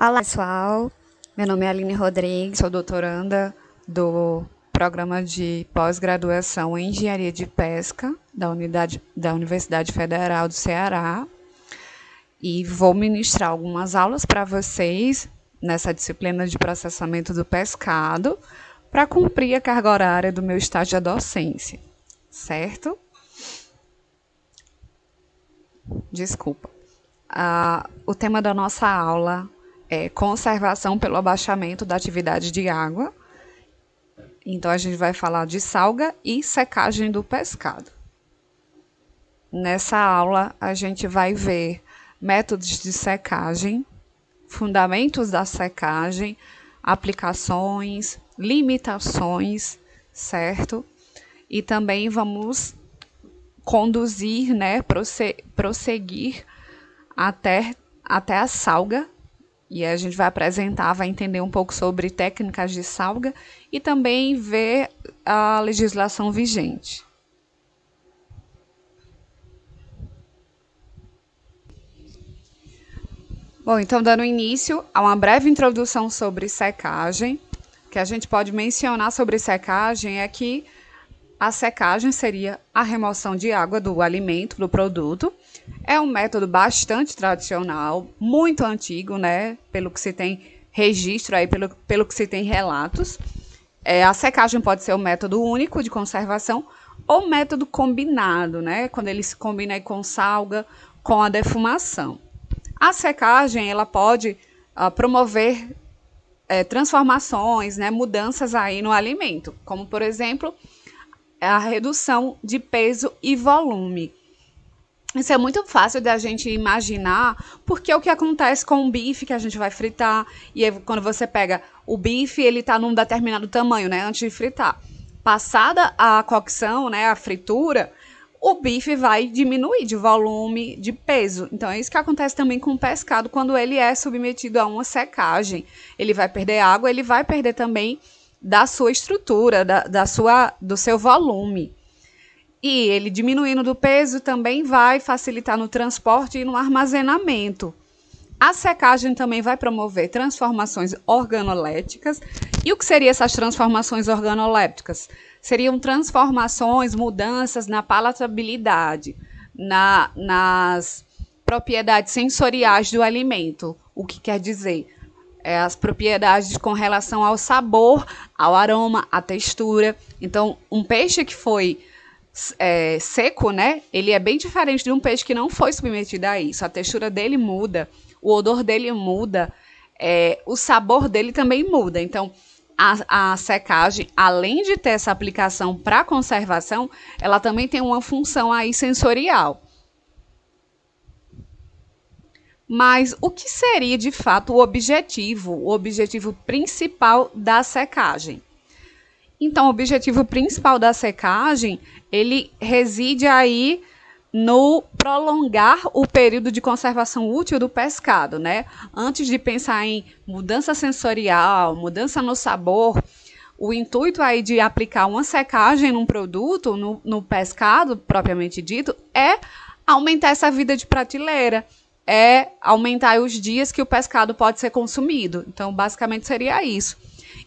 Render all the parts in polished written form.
Olá, pessoal. Meu nome é Aline Rodrigues, sou doutoranda do Programa de Pós-Graduação em Engenharia de Pesca da Universidade Federal do Ceará e vou ministrar algumas aulas para vocês nessa disciplina de processamento do pescado para cumprir a carga horária do meu estágio de docência, certo? Desculpa. O tema da nossa aula é conservação pelo abaixamento da atividade de água. Então, a gente vai falar de salga e secagem do pescado. Nessa aula, a gente vai ver métodos de secagem, fundamentos da secagem, aplicações, limitações, certo? E também vamos conduzir, prosseguir até a salga. E a gente vai apresentar, vai entender um pouco sobre técnicas de salga e também ver a legislação vigente. Bom, então, dando início a uma breve introdução sobre secagem, o que a gente pode mencionar sobre secagem é que a secagem seria a remoção de água do alimento, do produto. É um método bastante tradicional, muito antigo, pelo que se tem registro aí, pelo que se tem relatos. A secagem pode ser um método único de conservação ou método combinado, quando ele se combina aí com salga, com a defumação. A secagem, ela pode promover transformações, mudanças aí no alimento, como, por exemplo, a redução de peso e volume. Isso é muito fácil da gente imaginar, porque é o que acontece com o bife que a gente vai fritar. E aí, quando você pega o bife, ele está num determinado tamanho, antes de fritar. Passada a cocção, a fritura, o bife vai diminuir de volume, de peso. Então, é isso que acontece também com o pescado quando ele é submetido a uma secagem. Ele vai perder água, ele vai perder também da sua estrutura, do seu volume. E ele diminuindo do peso também vai facilitar no transporte e no armazenamento. A secagem também vai promover transformações organolépticas. E o que seriam essas transformações organolépticas? Seriam transformações, mudanças na palatabilidade, nas propriedades sensoriais do alimento. O que quer dizer? As propriedades com relação ao sabor, ao aroma, à textura. Então, um peixe que foi seco, ele é bem diferente de um peixe que não foi submetido a isso. A textura dele muda, o odor dele muda, o sabor dele também muda. Então, a secagem, além de ter essa aplicação para conservação, ela também tem uma função aí sensorial. Mas o que seria, de fato, o objetivo principal da secagem? Então, o objetivo principal da secagem, ele reside aí no prolongar o período de conservação útil do pescado, Antes de pensar em mudança sensorial, mudança no sabor, o intuito aí de aplicar uma secagem num produto, no pescado propriamente dito, é aumentar essa vida de prateleira, é aumentar os dias que o pescado pode ser consumido. Então, basicamente seria isso.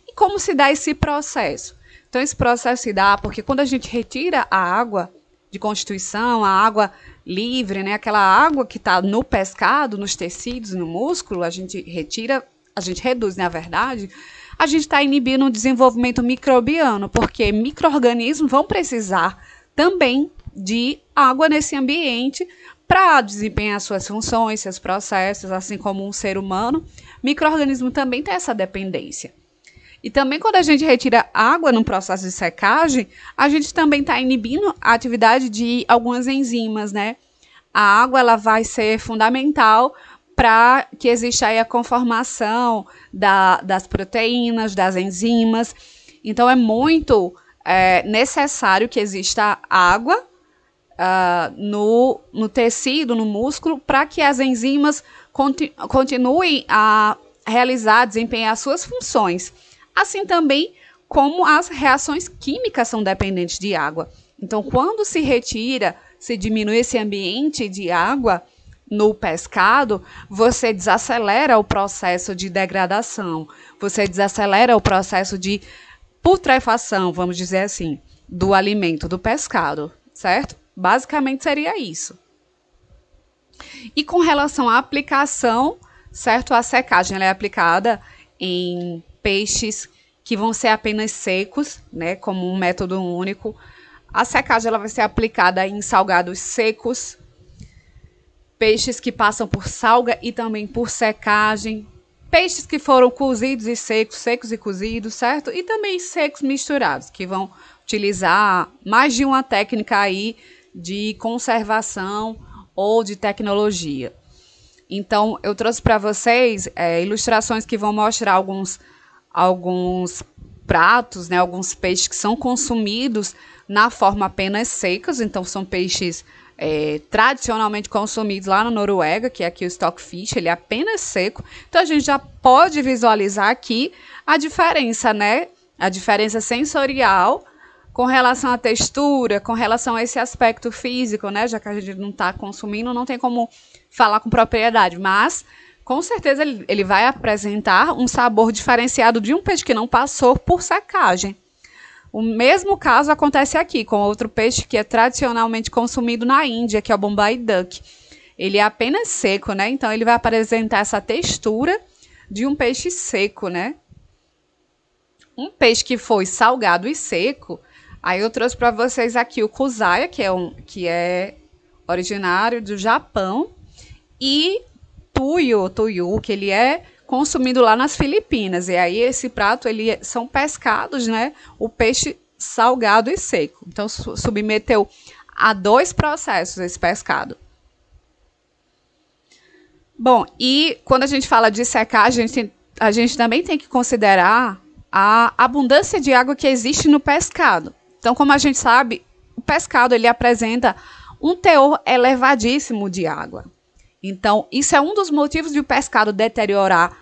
E como se dá esse processo? Então, esse processo se dá porque quando a gente retira a água de constituição, a água livre, aquela água que está no pescado, nos tecidos, no músculo, a gente retira, a gente reduz, na verdade, a gente está inibindo o desenvolvimento microbiano, porque micro-organismos vão precisar também de água nesse ambiente para desempenhar suas funções, seus processos, assim como um ser humano. Micro-organismo também tem essa dependência. E também quando a gente retira água no processo de secagem, a gente também está inibindo a atividade de algumas enzimas, A água ela vai ser fundamental para que exista aí a conformação das proteínas, das enzimas. Então, é muito necessário que exista água no tecido, no músculo, para que as enzimas continuem a realizar, desempenhar suas funções. Assim também como as reações químicas são dependentes de água. Então, quando se retira, se diminui esse ambiente de água no pescado, você desacelera o processo de degradação, você desacelera o processo de putrefação, vamos dizer assim, do alimento do pescado, certo? Basicamente seria isso. E com relação à aplicação, certo? A secagem ela é aplicada em peixes que vão ser apenas secos, né? Como um método único. A secagem ela vai ser aplicada em salgados secos, peixes que passam por salga e também por secagem, peixes que foram cozidos e secos, secos e cozidos, certo? E também secos misturados, que vão utilizar mais de uma técnica aí de conservação ou de tecnologia. Então, eu trouxe para vocês ilustrações que vão mostrar alguns pratos, né, alguns peixes que são consumidos na forma apenas secas. Então, são peixes tradicionalmente consumidos lá na Noruega, que é aqui o stockfish, ele é apenas seco. Então, a gente já pode visualizar aqui a diferença, né? A diferença sensorial com relação à textura, com relação a esse aspecto físico, né? Já que a gente não está consumindo, não tem como falar com propriedade, mas com certeza ele vai apresentar um sabor diferenciado de um peixe que não passou por secagem. O mesmo caso acontece aqui com outro peixe que é tradicionalmente consumido na Índia, que é o Bombay Duck. Ele é apenas seco, né? Então ele vai apresentar essa textura de um peixe seco, né? Um peixe que foi salgado e seco. Aí eu trouxe para vocês aqui o Kusaya, que é originário do Japão, e Tuyu, que ele é consumido lá nas Filipinas. E aí esse prato, são pescados, né? O peixe salgado e seco. Então submeteu a 2 processos esse pescado. Bom, e quando a gente fala de secagem, a gente também tem que considerar a abundância de água que existe no pescado. Então, como a gente sabe, o pescado ele apresenta um teor elevadíssimo de água. Então, isso é um dos motivos de o pescado deteriorar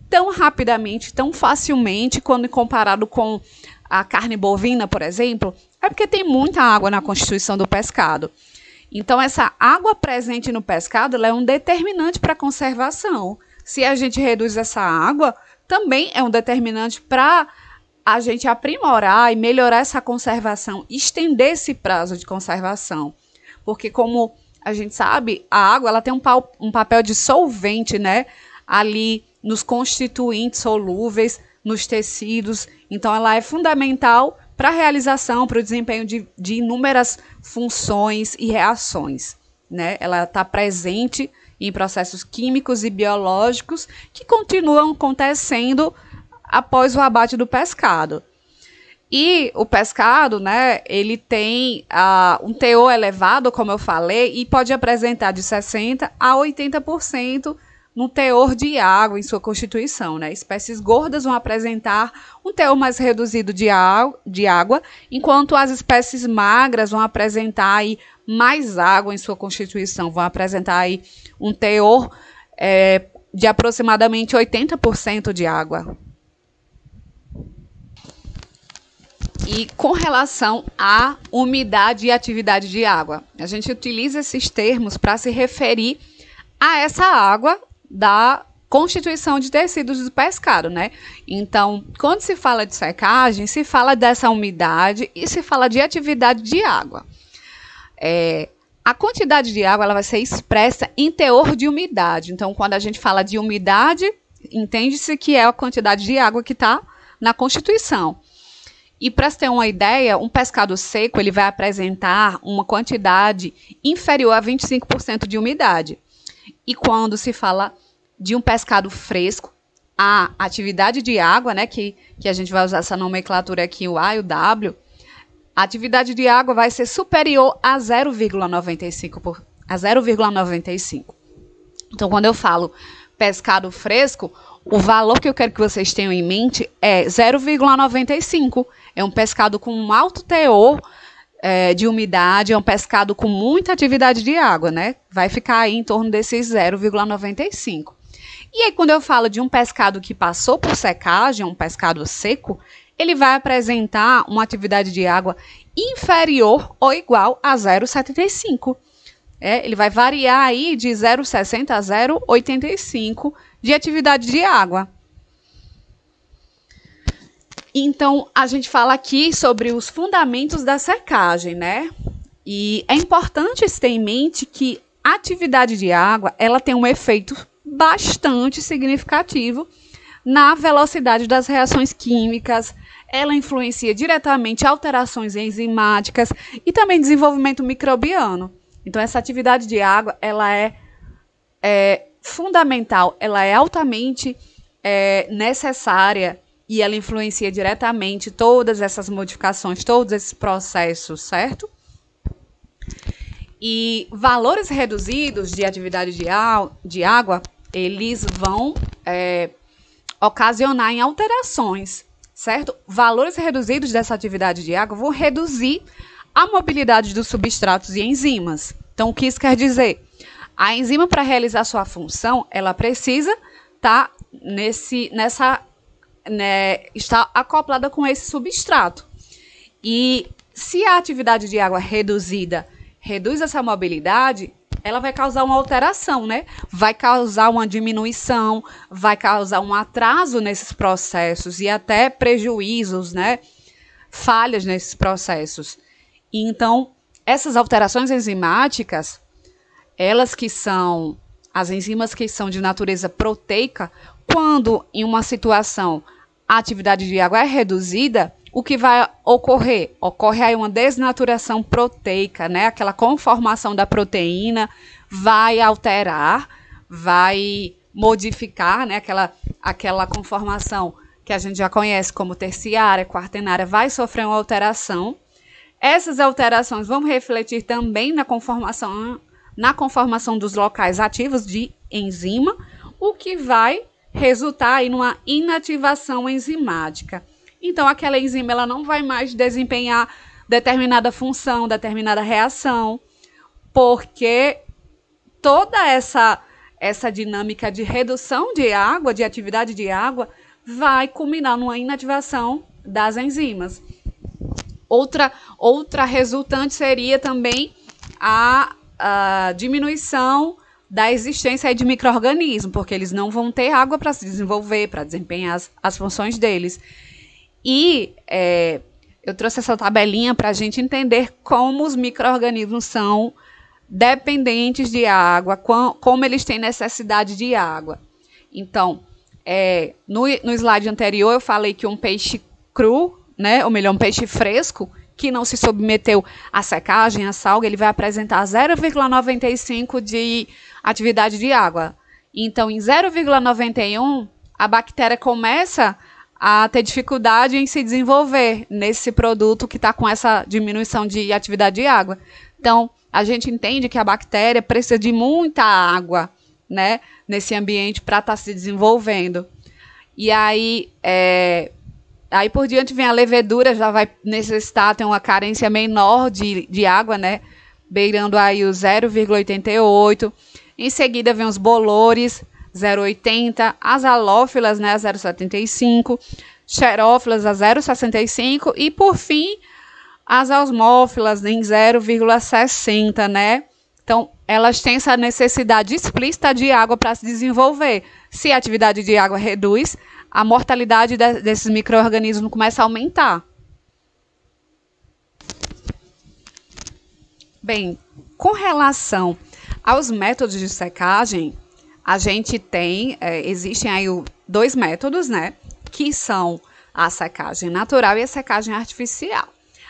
tão rapidamente, tão facilmente, quando comparado com a carne bovina, por exemplo, é porque tem muita água na constituição do pescado. Então, essa água presente no pescado ela é um determinante para a conservação. Se a gente reduz essa água, também é um determinante para a gente aprimorar e melhorar essa conservação, estender esse prazo de conservação. Porque, como a gente sabe, a água ela tem um papel de solvente, né? Ali nos constituintes solúveis, nos tecidos. Então, ela é fundamental para a realização, para o desempenho de inúmeras funções e reações, né? Ela está presente em processos químicos e biológicos que continuam acontecendo após o abate do pescado. E o pescado, né, ele tem um teor elevado, como eu falei, e pode apresentar de 60% a 80% no teor de água em sua constituição, né? Espécies gordas vão apresentar um teor mais reduzido de água, enquanto as espécies magras vão apresentar aí mais água em sua constituição, vão apresentar aí um teor de aproximadamente 80% de água. E com relação à umidade e atividade de água, a gente utiliza esses termos para se referir a essa água da constituição de tecidos do pescado, né? Então, quando se fala de secagem, se fala dessa umidade e se fala de atividade de água. A quantidade de água ela vai ser expressa em teor de umidade. Então, quando a gente fala de umidade, entende-se que é a quantidade de água que está na constituição. E para se ter uma ideia, um pescado seco ele vai apresentar uma quantidade inferior a 25% de umidade. E quando se fala de um pescado fresco, a atividade de água, né, que a gente vai usar essa nomenclatura aqui, o A e o W, a atividade de água vai ser superior a 0,95. Então, quando eu falo pescado fresco, o valor que eu quero que vocês tenham em mente é 0,95. É um pescado com um alto teor de umidade, é um pescado com muita atividade de água, né? Vai ficar aí em torno desses 0,95. E aí, quando eu falo de um pescado que passou por secagem, um pescado seco, ele vai apresentar uma atividade de água inferior ou igual a 0,75. Ele vai variar aí de 0,60 a 0,85 de atividade de água. Então, a gente fala aqui sobre os fundamentos da secagem, né? E é importante ter em mente que a atividade de água, ela tem um efeito bastante significativo na velocidade das reações químicas, ela influencia diretamente alterações enzimáticas e também desenvolvimento microbiano. Então, essa atividade de água, ela é fundamental, ela é altamente necessária e ela influencia diretamente todas essas modificações, todos esses processos, certo? E valores reduzidos de atividade de água, eles vão ocasionar em alterações, certo? Valores reduzidos dessa atividade de água vão reduzir a mobilidade dos substratos e enzimas. Então, o que isso quer dizer? A enzima, para realizar sua função, ela precisa estar está acoplada com esse substrato. E se a atividade de água reduzida reduz essa mobilidade, ela vai causar uma alteração, né? Vai causar uma diminuição, vai causar um atraso nesses processos e até prejuízos, né? Falhas nesses processos. E então, essas alterações enzimáticas, as enzimas que são de natureza proteica, quando em uma situação a atividade de água é reduzida, o que vai ocorrer? Ocorre aí uma desnaturação proteica, né? Aquela conformação da proteína vai alterar, vai modificar, né? Aquela conformação que a gente já conhece como terciária, quaternária, vai sofrer uma alteração. Essas alterações vão refletir também na conformação dos locais ativos de enzima, o que vai resultar em uma inativação enzimática. Então, aquela enzima ela não vai mais desempenhar determinada função, determinada reação, porque toda essa dinâmica de redução de água, de atividade de água, vai culminar numa inativação das enzimas. Outra resultante seria também a diminuição da existência de micro-organismos, porque eles não vão ter água para se desenvolver, para desempenhar as funções deles. E eu trouxe essa tabelinha para a gente entender como os micro-organismos são dependentes de água, como eles têm necessidade de água. Então, no slide anterior eu falei que um peixe cru, né, ou melhor, um peixe fresco, que não se submeteu à secagem, à salga, ele vai apresentar 0,95 de atividade de água. Então, em 0,91, a bactéria começa a ter dificuldade em se desenvolver nesse produto que está com essa diminuição de atividade de água. Então, a gente entende que a bactéria precisa de muita água, né, nesse ambiente para estar se desenvolvendo. E aí por diante vem a levedura, já vai necessitar ter uma carência menor de água, né, beirando aí o 0,88. Em seguida vem os bolores, 0,80, as halófilas, né, a 0,75, xerófilas a 0,65 e, por fim, as osmófilas em 0,60, né? Então, elas têm essa necessidade explícita de água para se desenvolver. Se a atividade de água reduz, a mortalidade desses micro-organismos começa a aumentar. Bem, com relação aos métodos de secagem, a gente existem aí dois métodos, né, que são a secagem natural e a secagem artificial.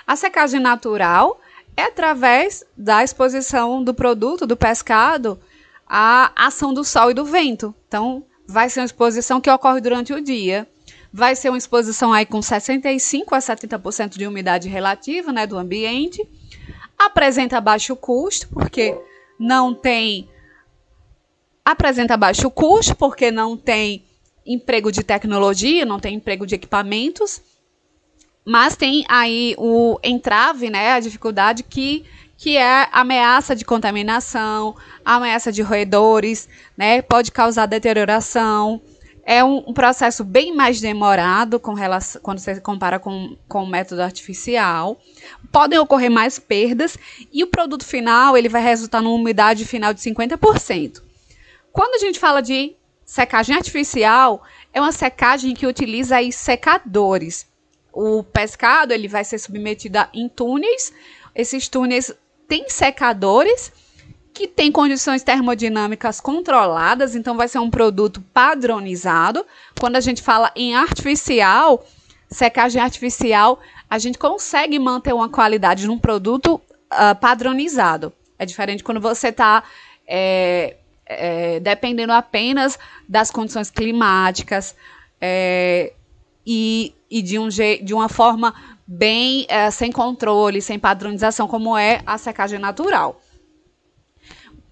A secagem natural é através da exposição do produto, do pescado, à ação do sol e do vento. Então, vai ser uma exposição que ocorre durante o dia. Vai ser uma exposição aí com 65% a 70% de umidade relativa, né, do ambiente. Apresenta baixo custo, porque não tem emprego de tecnologia, não tem emprego de equipamentos, mas tem aí o entrave, né, a dificuldade que é a ameaça de contaminação, a ameaça de roedores, né, pode causar deterioração, É um processo bem mais demorado quando você compara com o método artificial. Podem ocorrer mais perdas e o produto final ele vai resultar numa umidade final de 50%. Quando a gente fala de secagem artificial, é uma secagem que utiliza aí secadores. O pescado ele vai ser submetido em túneis. Esses túneis têm secadores que têm condições termodinâmicas controladas, então vai ser um produto padronizado. Quando a gente fala em artificial, secagem artificial, a gente consegue manter uma qualidade num produto padronizado. É diferente quando você está dependendo apenas das condições climáticas e de uma forma bem sem controle, sem padronização, como é a secagem natural.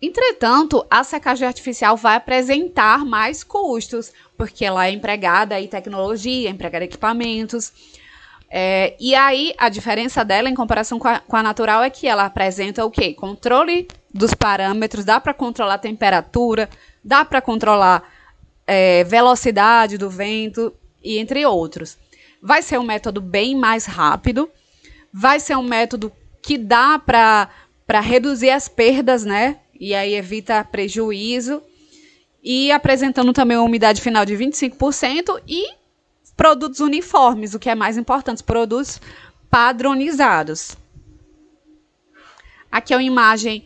Entretanto, a secagem artificial vai apresentar mais custos, porque ela é empregada em tecnologia, empregada em equipamentos. E aí, a diferença dela em comparação com a natural é que ela apresenta o quê? Controle dos parâmetros, dá para controlar a temperatura, dá para controlar velocidade do vento, e entre outros. Vai ser um método bem mais rápido, vai ser um método que dá para reduzir as perdas, né? E aí evita prejuízo, e apresentando também uma umidade final de 25% e produtos uniformes, o que é mais importante, produtos padronizados. Aqui é uma imagem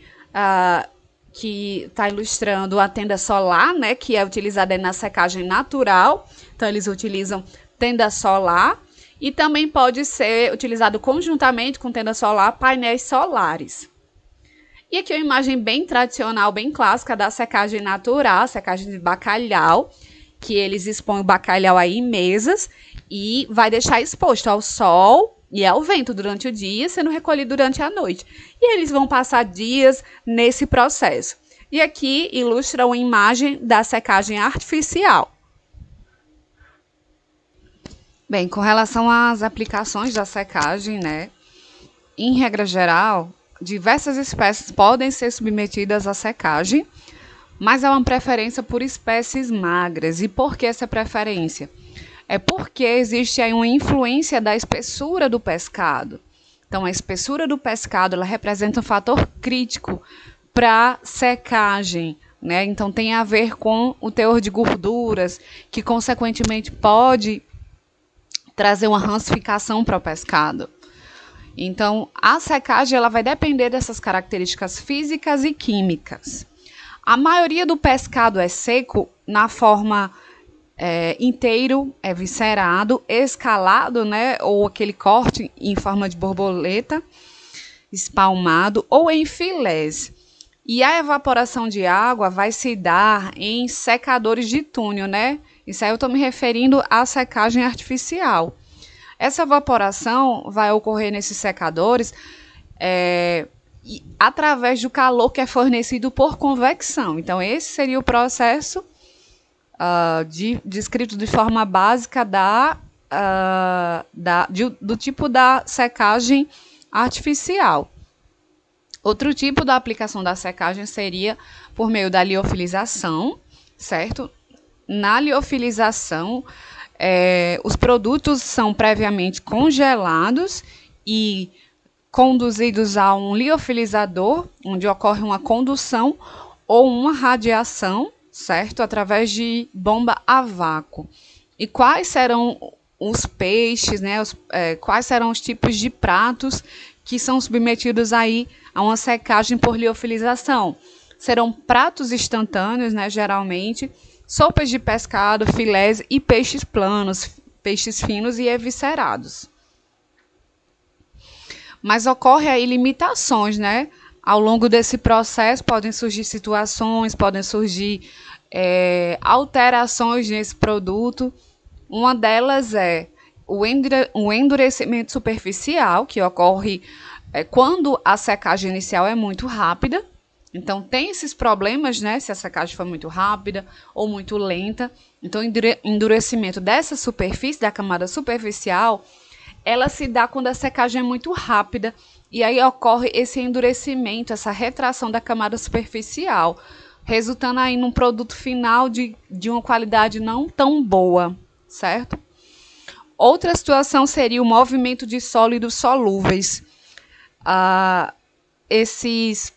que está ilustrando a tenda solar, né, que é utilizada na secagem natural. Então, eles utilizam tenda solar e também pode ser utilizado conjuntamente com tenda solar, painéis solares. E aqui é uma imagem bem tradicional, bem clássica da secagem natural, secagem de bacalhau, que eles expõem o bacalhau aí em mesas e vai deixar exposto ao sol e ao vento durante o dia, sendo recolhido durante a noite. E eles vão passar dias nesse processo. E aqui ilustra uma imagem da secagem artificial. Bem, com relação às aplicações da secagem, né? Em regra geral, diversas espécies podem ser submetidas à secagem, mas há uma preferência por espécies magras. E por que essa preferência? É porque existe aí uma influência da espessura do pescado. Então, a espessura do pescado ela representa um fator crítico para secagem, né? Então, tem a ver com o teor de gorduras, que consequentemente pode trazer uma rancificação para o pescado. Então, a secagem ela vai depender dessas características físicas e químicas. A maioria do pescado é seco na forma inteiro, viscerado, escalado, né, ou aquele corte em forma de borboleta, espalmado, ou em filés. E a evaporação de água vai se dar em secadores de túnel, né? Isso aí eu estou me referindo à secagem artificial. Essa evaporação vai ocorrer nesses secadores através do calor que é fornecido por convecção. Então, esse seria o processo descrito de forma básica do tipo da secagem artificial. Outro tipo da aplicação da secagem seria por meio da liofilização, certo? Na liofilização, os produtos são previamente congelados e conduzidos a um liofilizador, onde ocorre uma condução ou uma radiação, certo? Através de bomba a vácuo. E quais serão os peixes, né? Quais serão os tipos de pratos que são submetidos aí a uma secagem por liofilização? Serão pratos instantâneos, né? Geralmente, sopas de pescado, filés e peixes planos, peixes finos e eviscerados. Mas ocorre aí limitações, né? Ao longo desse processo podem surgir situações, podem surgir alterações nesse produto. Uma delas é o endurecimento superficial, que ocorre quando a secagem inicial é muito rápida. Então, tem esses problemas, né? Se a secagem for muito rápida ou muito lenta. Então, o endurecimento dessa superfície, da camada superficial, ela se dá quando a secagem é muito rápida. E aí ocorre esse endurecimento, essa retração da camada superficial, resultando aí num produto final de uma qualidade não tão boa, certo? Outra situação seria o movimento de sólidos solúveis. Esse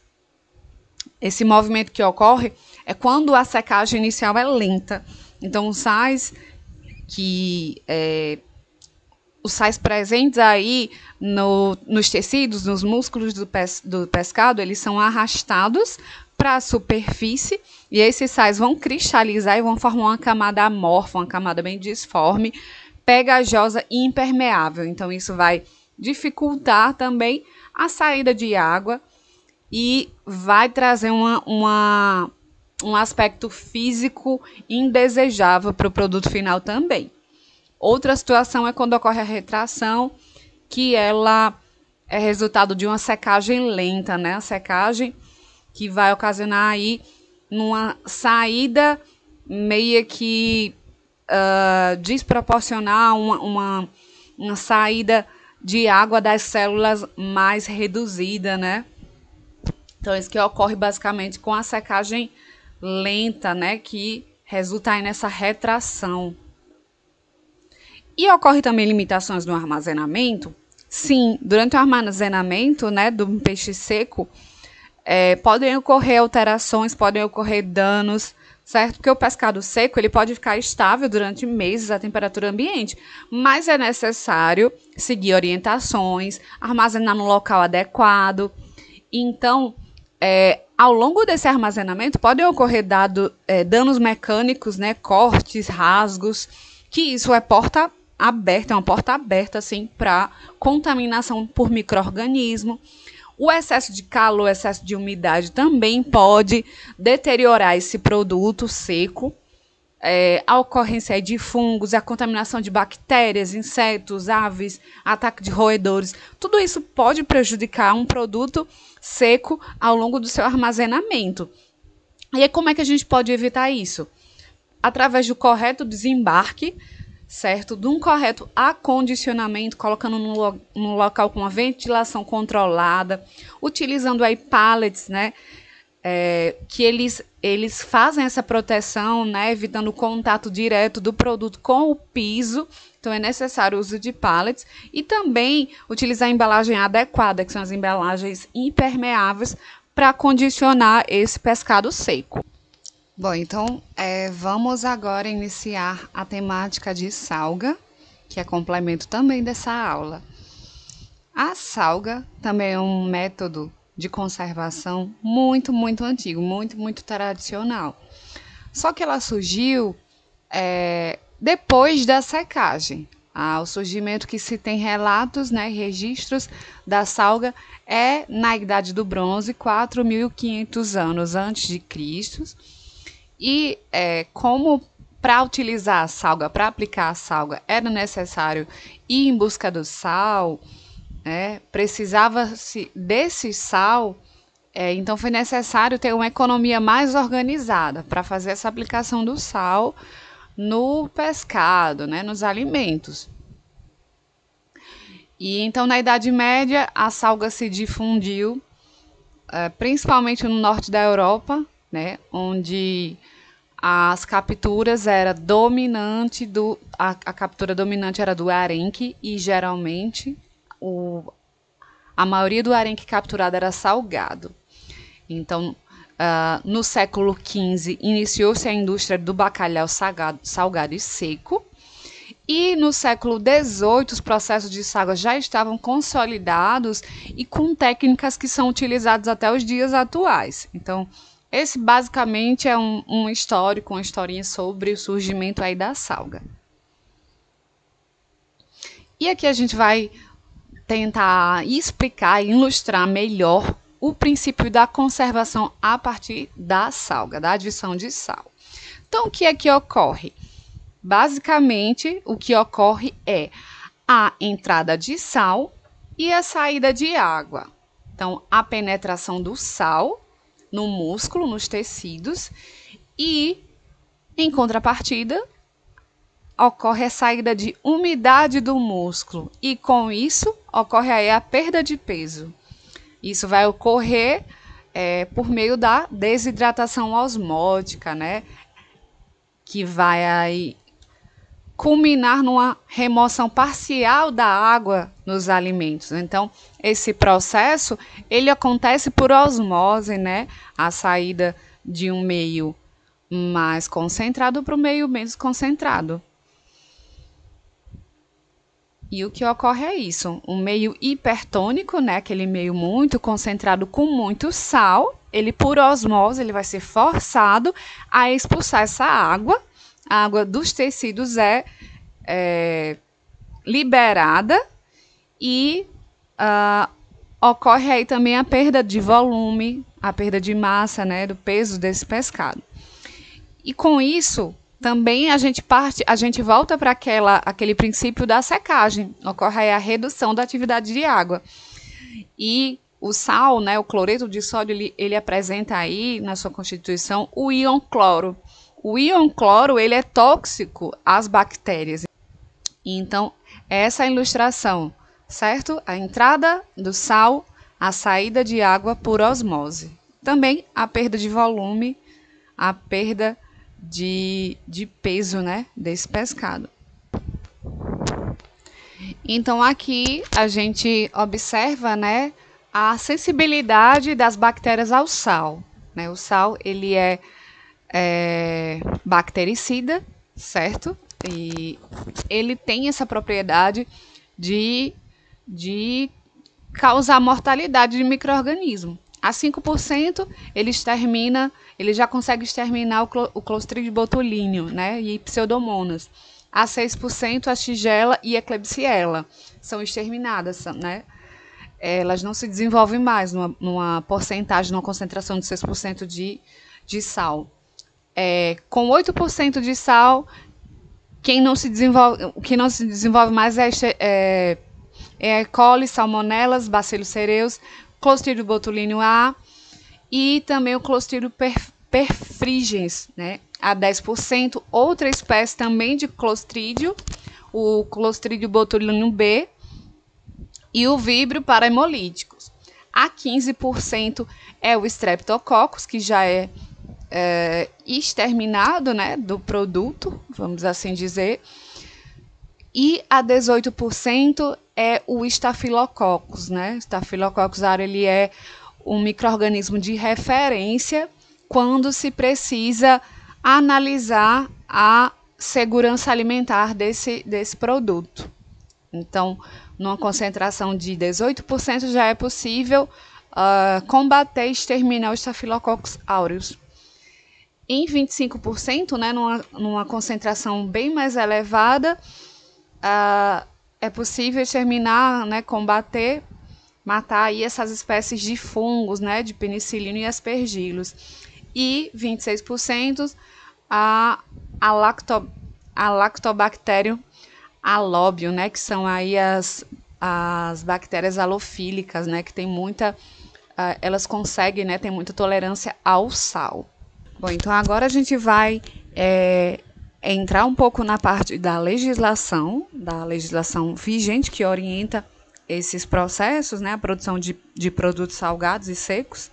movimento que ocorre é quando a secagem inicial é lenta. Então, os sais presentes aí nos tecidos, nos músculos do pescado, eles são arrastados para a superfície e esses sais vão cristalizar e vão formar uma camada amorfa, uma camada bem disforme, pegajosa e impermeável. Então, isso vai dificultar também a saída de água e vai trazer um aspecto físico indesejável para o produto final também. Outra situação é quando ocorre a retração, que ela é resultado de uma secagem lenta, né? A secagem que vai ocasionar aí numa saída meio que desproporcional, uma saída de água das células mais reduzida, né? Então, isso que ocorre basicamente com a secagem lenta, né? Que resulta aí nessa retração. E ocorre também limitações no armazenamento? Sim, durante o armazenamento, né, do peixe seco, podem ocorrer alterações, podem ocorrer danos, certo? Porque o pescado seco ele pode ficar estável durante meses à temperatura ambiente, mas é necessário seguir orientações, armazenar no local adequado. Então, ao longo desse armazenamento, podem ocorrer danos mecânicos, né, cortes, rasgos, que isso é porta aberta, é uma porta aberta assim, para contaminação por micro-organismo. O excesso de calor, o excesso de umidade também pode deteriorar esse produto seco. A ocorrência de fungos, a contaminação de bactérias, insetos, aves, ataque de roedores, tudo isso pode prejudicar um produto seco ao longo do seu armazenamento. E aí, como é que a gente pode evitar isso? Através do correto desembarque, certo? De um correto acondicionamento, colocando num local com uma ventilação controlada, utilizando aí pallets, né? Que eles fazem essa proteção, né? Evitando o contato direto do produto com o piso. Então, é necessário o uso de pallets e também utilizar a embalagem adequada, que são as embalagens impermeáveis, para condicionar esse pescado seco. Bom, então vamos agora iniciar a temática de salga, que é complemento também dessa aula. A salga também é um método de conservação muito, muito antigo, muito, muito tradicional. Só que ela surgiu depois da secagem. O surgimento que se tem relatos, né, registros da salga é na Idade do Bronze, 4.500 anos antes de Cristo. E como para utilizar a salga, para aplicar a salga, era necessário ir em busca do sal, precisava-se desse sal, então foi necessário ter uma economia mais organizada para fazer essa aplicação do sal no pescado, né, nos alimentos. E então na Idade Média a salga se difundiu, principalmente no norte da Europa, né, onde as capturas era dominante a captura dominante era do arenque e geralmente a maioria do arenque capturado era salgado. Então, no século XV iniciou-se a indústria do bacalhau salgado e seco. E no século XVIII, os processos de salga já estavam consolidados e com técnicas que são utilizadas até os dias atuais. Então, esse basicamente é um histórico, uma historinha sobre o surgimento aí da salga. E aqui a gente vai tentar explicar e ilustrar melhor o princípio da conservação a partir da salga, da adição de sal. Então, o que é que ocorre? Basicamente, o que ocorre é a entrada de sal e a saída de água. Então, a penetração do sal no músculo, nos tecidos, e, em contrapartida, ocorre a saída de umidade do músculo e, com isso, ocorre aí a perda de peso. Isso vai ocorrer por meio da desidratação osmótica, né? Que vai aí culminar numa remoção parcial da água nos alimentos. Então, esse processo, ele acontece por osmose, né? A saída de um meio mais concentrado para o meio menos concentrado. E o que ocorre é isso, um meio hipertônico, né, aquele meio muito concentrado com muito sal, ele por osmose, ele vai ser forçado a expulsar essa água. A água dos tecidos é liberada e ocorre aí também a perda de volume, a perda de massa, né, do peso desse pescado. E com isso, também a gente volta para aquele princípio da secagem, ocorre aí a redução da atividade de água. E o sal, né, o cloreto de sódio, ele apresenta aí na sua constituição o íon cloro. O íon cloro, ele é tóxico às bactérias. Então, essa é a ilustração, certo? A entrada do sal, a saída de água por osmose. Também a perda de volume, a perda de peso, né, desse pescado. Então, aqui a gente observa, né, a sensibilidade das bactérias ao sal. Né? O sal, ele é bactericida, certo? E ele tem essa propriedade de causar mortalidade de micro-organismo. A 5% ele já consegue exterminar o Clostridium botulinum, né, e Pseudomonas. A 6% a Shigella e a Klebsiella são exterminadas, né? Elas não se desenvolvem mais numa porcentagem, numa concentração de 6% de sal. Com 8% de sal, o que não se desenvolve mais é E. coli, salmonelas, Bacillus cereus, Clostridium botulinum A e também o Clostridium perfringens, né? A 10%, outra espécie também de Clostridium, o Clostridium botulinum B e o Vibrio para hemolíticos. A 15% é o Streptococcus, que já é exterminado, né, do produto, vamos assim dizer. E a 18% é o Staphylococcus, né? Staphylococcus aureus, ele é um micro-organismo de referência quando se precisa analisar a segurança alimentar desse produto. Então, numa concentração de 18% já é possível combater e exterminar o Staphylococcus aureus. Em 25%, né, numa concentração bem mais elevada, é possível exterminar, né, combater, matar aí essas espécies de fungos, né, de penicilino e aspergilos. E 26% a Lactobacterium allobium, né, que são aí as bactérias halofílicas, né, que tem elas conseguem, né, tem muita tolerância ao sal. Bom, então agora a gente vai entrar um pouco na parte da legislação vigente que orienta esses processos, né, a produção de produtos salgados e secos,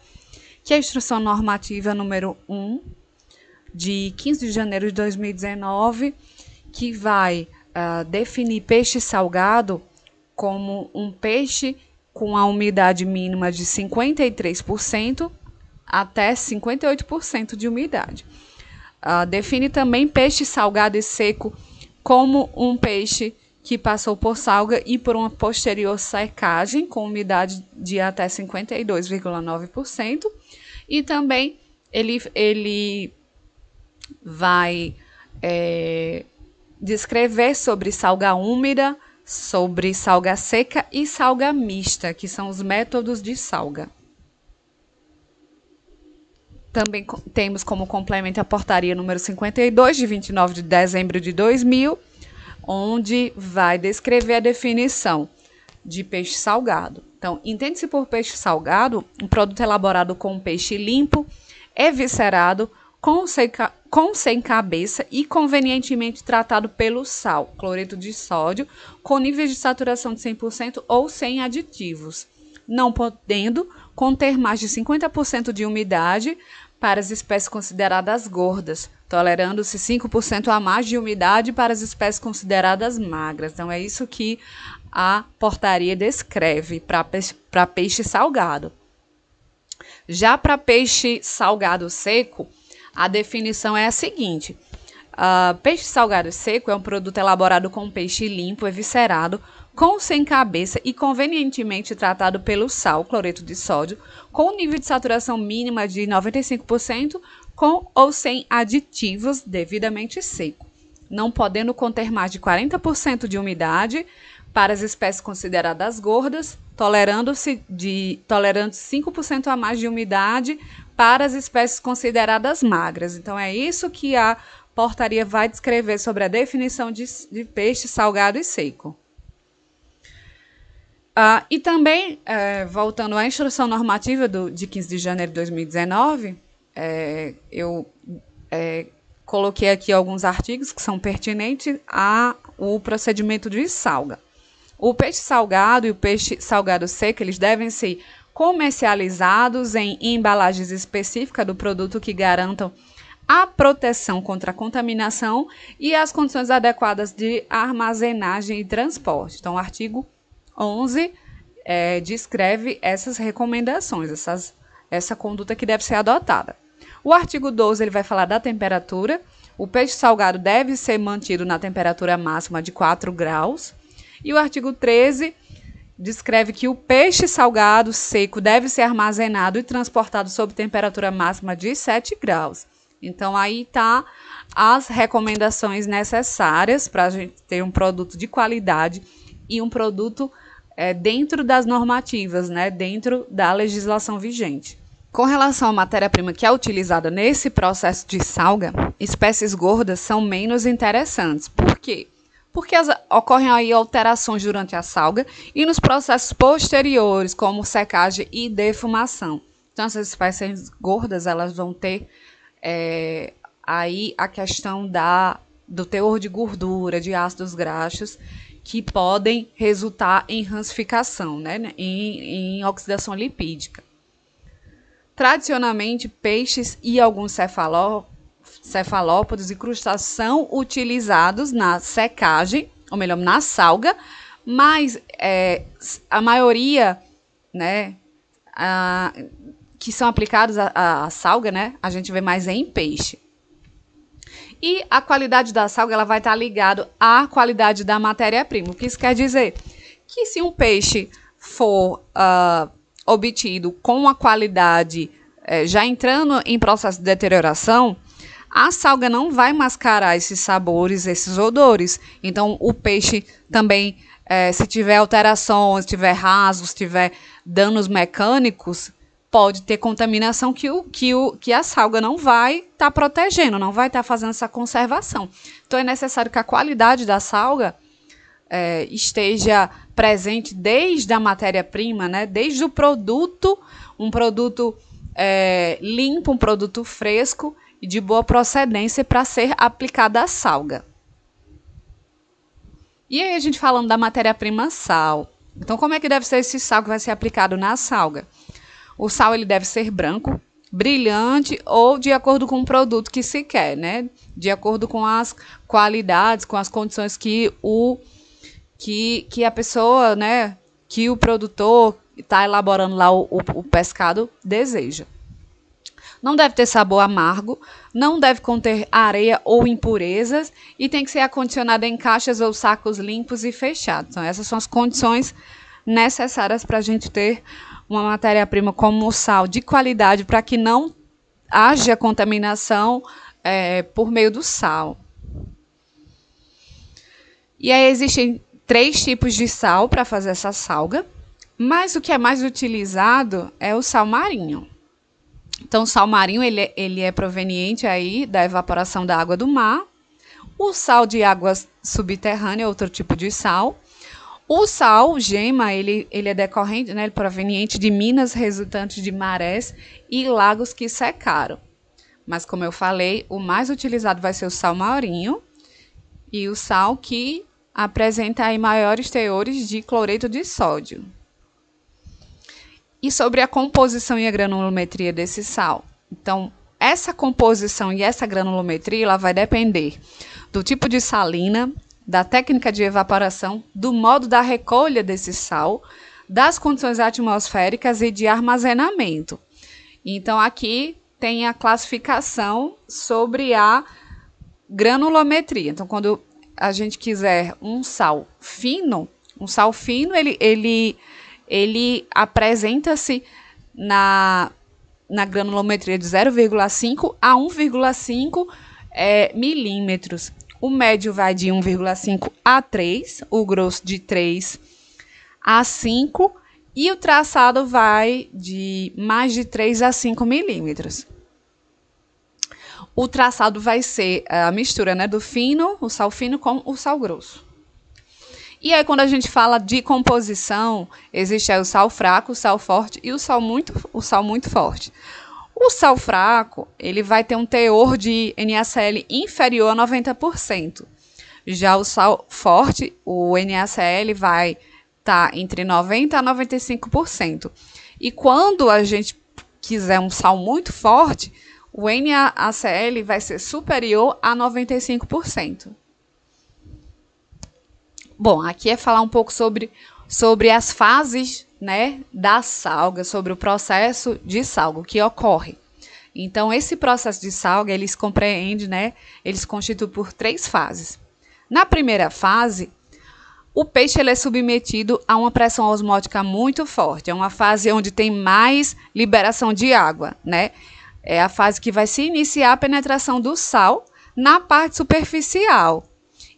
que é a Instrução Normativa número 1, de 15 de janeiro de 2019, que vai definir peixe salgado como um peixe com a umidade mínima de 53% até 58% de umidade. Define também peixe salgado e seco como um peixe que passou por salga e por uma posterior secagem com umidade de até 52,9%. E também ele vai descrever sobre salga úmida, sobre salga seca e salga mista, que são os métodos de salga. Também temos como complemento a portaria número 52, de 29 de dezembro de 2000, onde vai descrever a definição de peixe salgado. Então, entende-se por peixe salgado um produto elaborado com peixe limpo, eviscerado, com sem cabeça e convenientemente tratado pelo sal, cloreto de sódio, com níveis de saturação de 100% ou sem aditivos, não podendo conter mais de 50% de umidade para as espécies consideradas gordas, tolerando-se 5% a mais de umidade para as espécies consideradas magras. Então, é isso que a portaria descreve para peixe salgado. Já para peixe salgado seco, a definição é a seguinte: peixe salgado seco é um produto elaborado com peixe limpo, eviscerado, com ou sem cabeça e convenientemente tratado pelo sal, cloreto de sódio, com nível de saturação mínima de 95%, com ou sem aditivos, devidamente seco, não podendo conter mais de 40% de umidade para as espécies consideradas gordas, tolerando-se 5% a mais de umidade para as espécies consideradas magras. Então, é isso que a portaria vai descrever sobre a definição de peixe salgado e seco. E também, voltando à instrução normativa de 15 de janeiro de 2019, eu coloquei aqui alguns artigos que são pertinentes ao procedimento de salga. O peixe salgado e o peixe salgado seco, eles devem ser comercializados em embalagens específicas do produto que garantam a proteção contra a contaminação e as condições adequadas de armazenagem e transporte. Então, o artigo 11 descreve essas recomendações, essa conduta que deve ser adotada. O artigo 12 ele vai falar da temperatura. O peixe salgado deve ser mantido na temperatura máxima de 4 graus. E o artigo 13 descreve que o peixe salgado seco deve ser armazenado e transportado sob temperatura máxima de 7 graus. Então, aí está as recomendações necessárias para a gente ter um produto de qualidade e um produto dentro das normativas, né, dentro da legislação vigente. Com relação à matéria-prima que é utilizada nesse processo de salga, espécies gordas são menos interessantes. Por quê? Porque ocorrem aí alterações durante a salga e nos processos posteriores, como secagem e defumação. Então, essas espécies gordas, elas vão ter aí a questão do teor de gordura, de ácidos graxos, que podem resultar em rancificação, né, em oxidação lipídica. Tradicionalmente, peixes e alguns cefalópodes e crustáceos são utilizados na secagem, ou melhor, na salga, mas a maioria, né, que são aplicados à salga, né, a gente vê mais em peixe. E a qualidade da salga ela vai estar ligada à qualidade da matéria-prima. O que isso quer dizer? Que se um peixe for obtido com a qualidade já entrando em processo de deterioração, a salga não vai mascarar esses sabores, esses odores. Então, o peixe também, se tiver alterações, se tiver rasgos, se tiver danos mecânicos, pode ter contaminação que a salga não vai estar protegendo, não vai estar fazendo essa conservação. Então, é necessário que a qualidade da salga esteja presente desde a matéria-prima, né? Desde o produto, um produto limpo, um produto fresco e de boa procedência para ser aplicada à salga. E aí a gente falando da matéria-prima sal. Então, como é que deve ser esse sal que vai ser aplicado na salga? O sal ele deve ser branco, brilhante ou de acordo com o produto que se quer, né? De acordo com as qualidades, com as condições que a pessoa, né? Que o produtor está elaborando lá o pescado deseja. Não deve ter sabor amargo, não deve conter areia ou impurezas e tem que ser acondicionado em caixas ou sacos limpos e fechados. Então, essas são as condições necessárias para a gente ter uma matéria-prima como o sal de qualidade para que não haja contaminação por meio do sal. E aí existem 3 tipos de sal para fazer essa salga, mas o que é mais utilizado é o sal marinho. Então, o sal marinho ele é proveniente aí da evaporação da água do mar. O sal de águas subterrâneas é outro tipo de sal. O sal gema, ele é decorrente, né, proveniente de minas resultantes de marés e lagos que secaram. Mas, como eu falei, o mais utilizado vai ser o sal marinho e o sal que apresenta aí maiores teores de cloreto de sódio. E sobre a composição e a granulometria desse sal. Então, essa composição e essa granulometria ela vai depender do tipo de salina, da técnica de evaporação, do modo da recolha desse sal, das condições atmosféricas e de armazenamento. Então, aqui tem a classificação sobre a granulometria. Então, quando a gente quiser um sal fino ele apresenta-se na granulometria de 0,5 a 1,5 milímetros. O médio vai de 1,5 a 3, o grosso de 3 a 5 e o traçado vai de mais de 3 a 5 milímetros. O traçado vai ser a mistura, né, do fino, o sal fino com o sal grosso. E aí, quando a gente fala de composição, existe aí o sal fraco, o sal forte e o sal muito forte. O sal fraco, ele vai ter um teor de NaCl inferior a 90%. Já o sal forte, o NaCl vai estar entre 90% a 95%. E quando a gente quiser um sal muito forte, o NaCl vai ser superior a 95%. Bom, aqui é falar um pouco sobre as fases, né, da salga, sobre o processo de salga, o que ocorre. Então, esse processo de salga, ele se compreende, né, ele se constitui por 3 fases. Na primeira fase, o peixe ele é submetido a uma pressão osmótica muito forte. É uma fase onde tem mais liberação de água, né? É a fase que vai se iniciar a penetração do sal na parte superficial.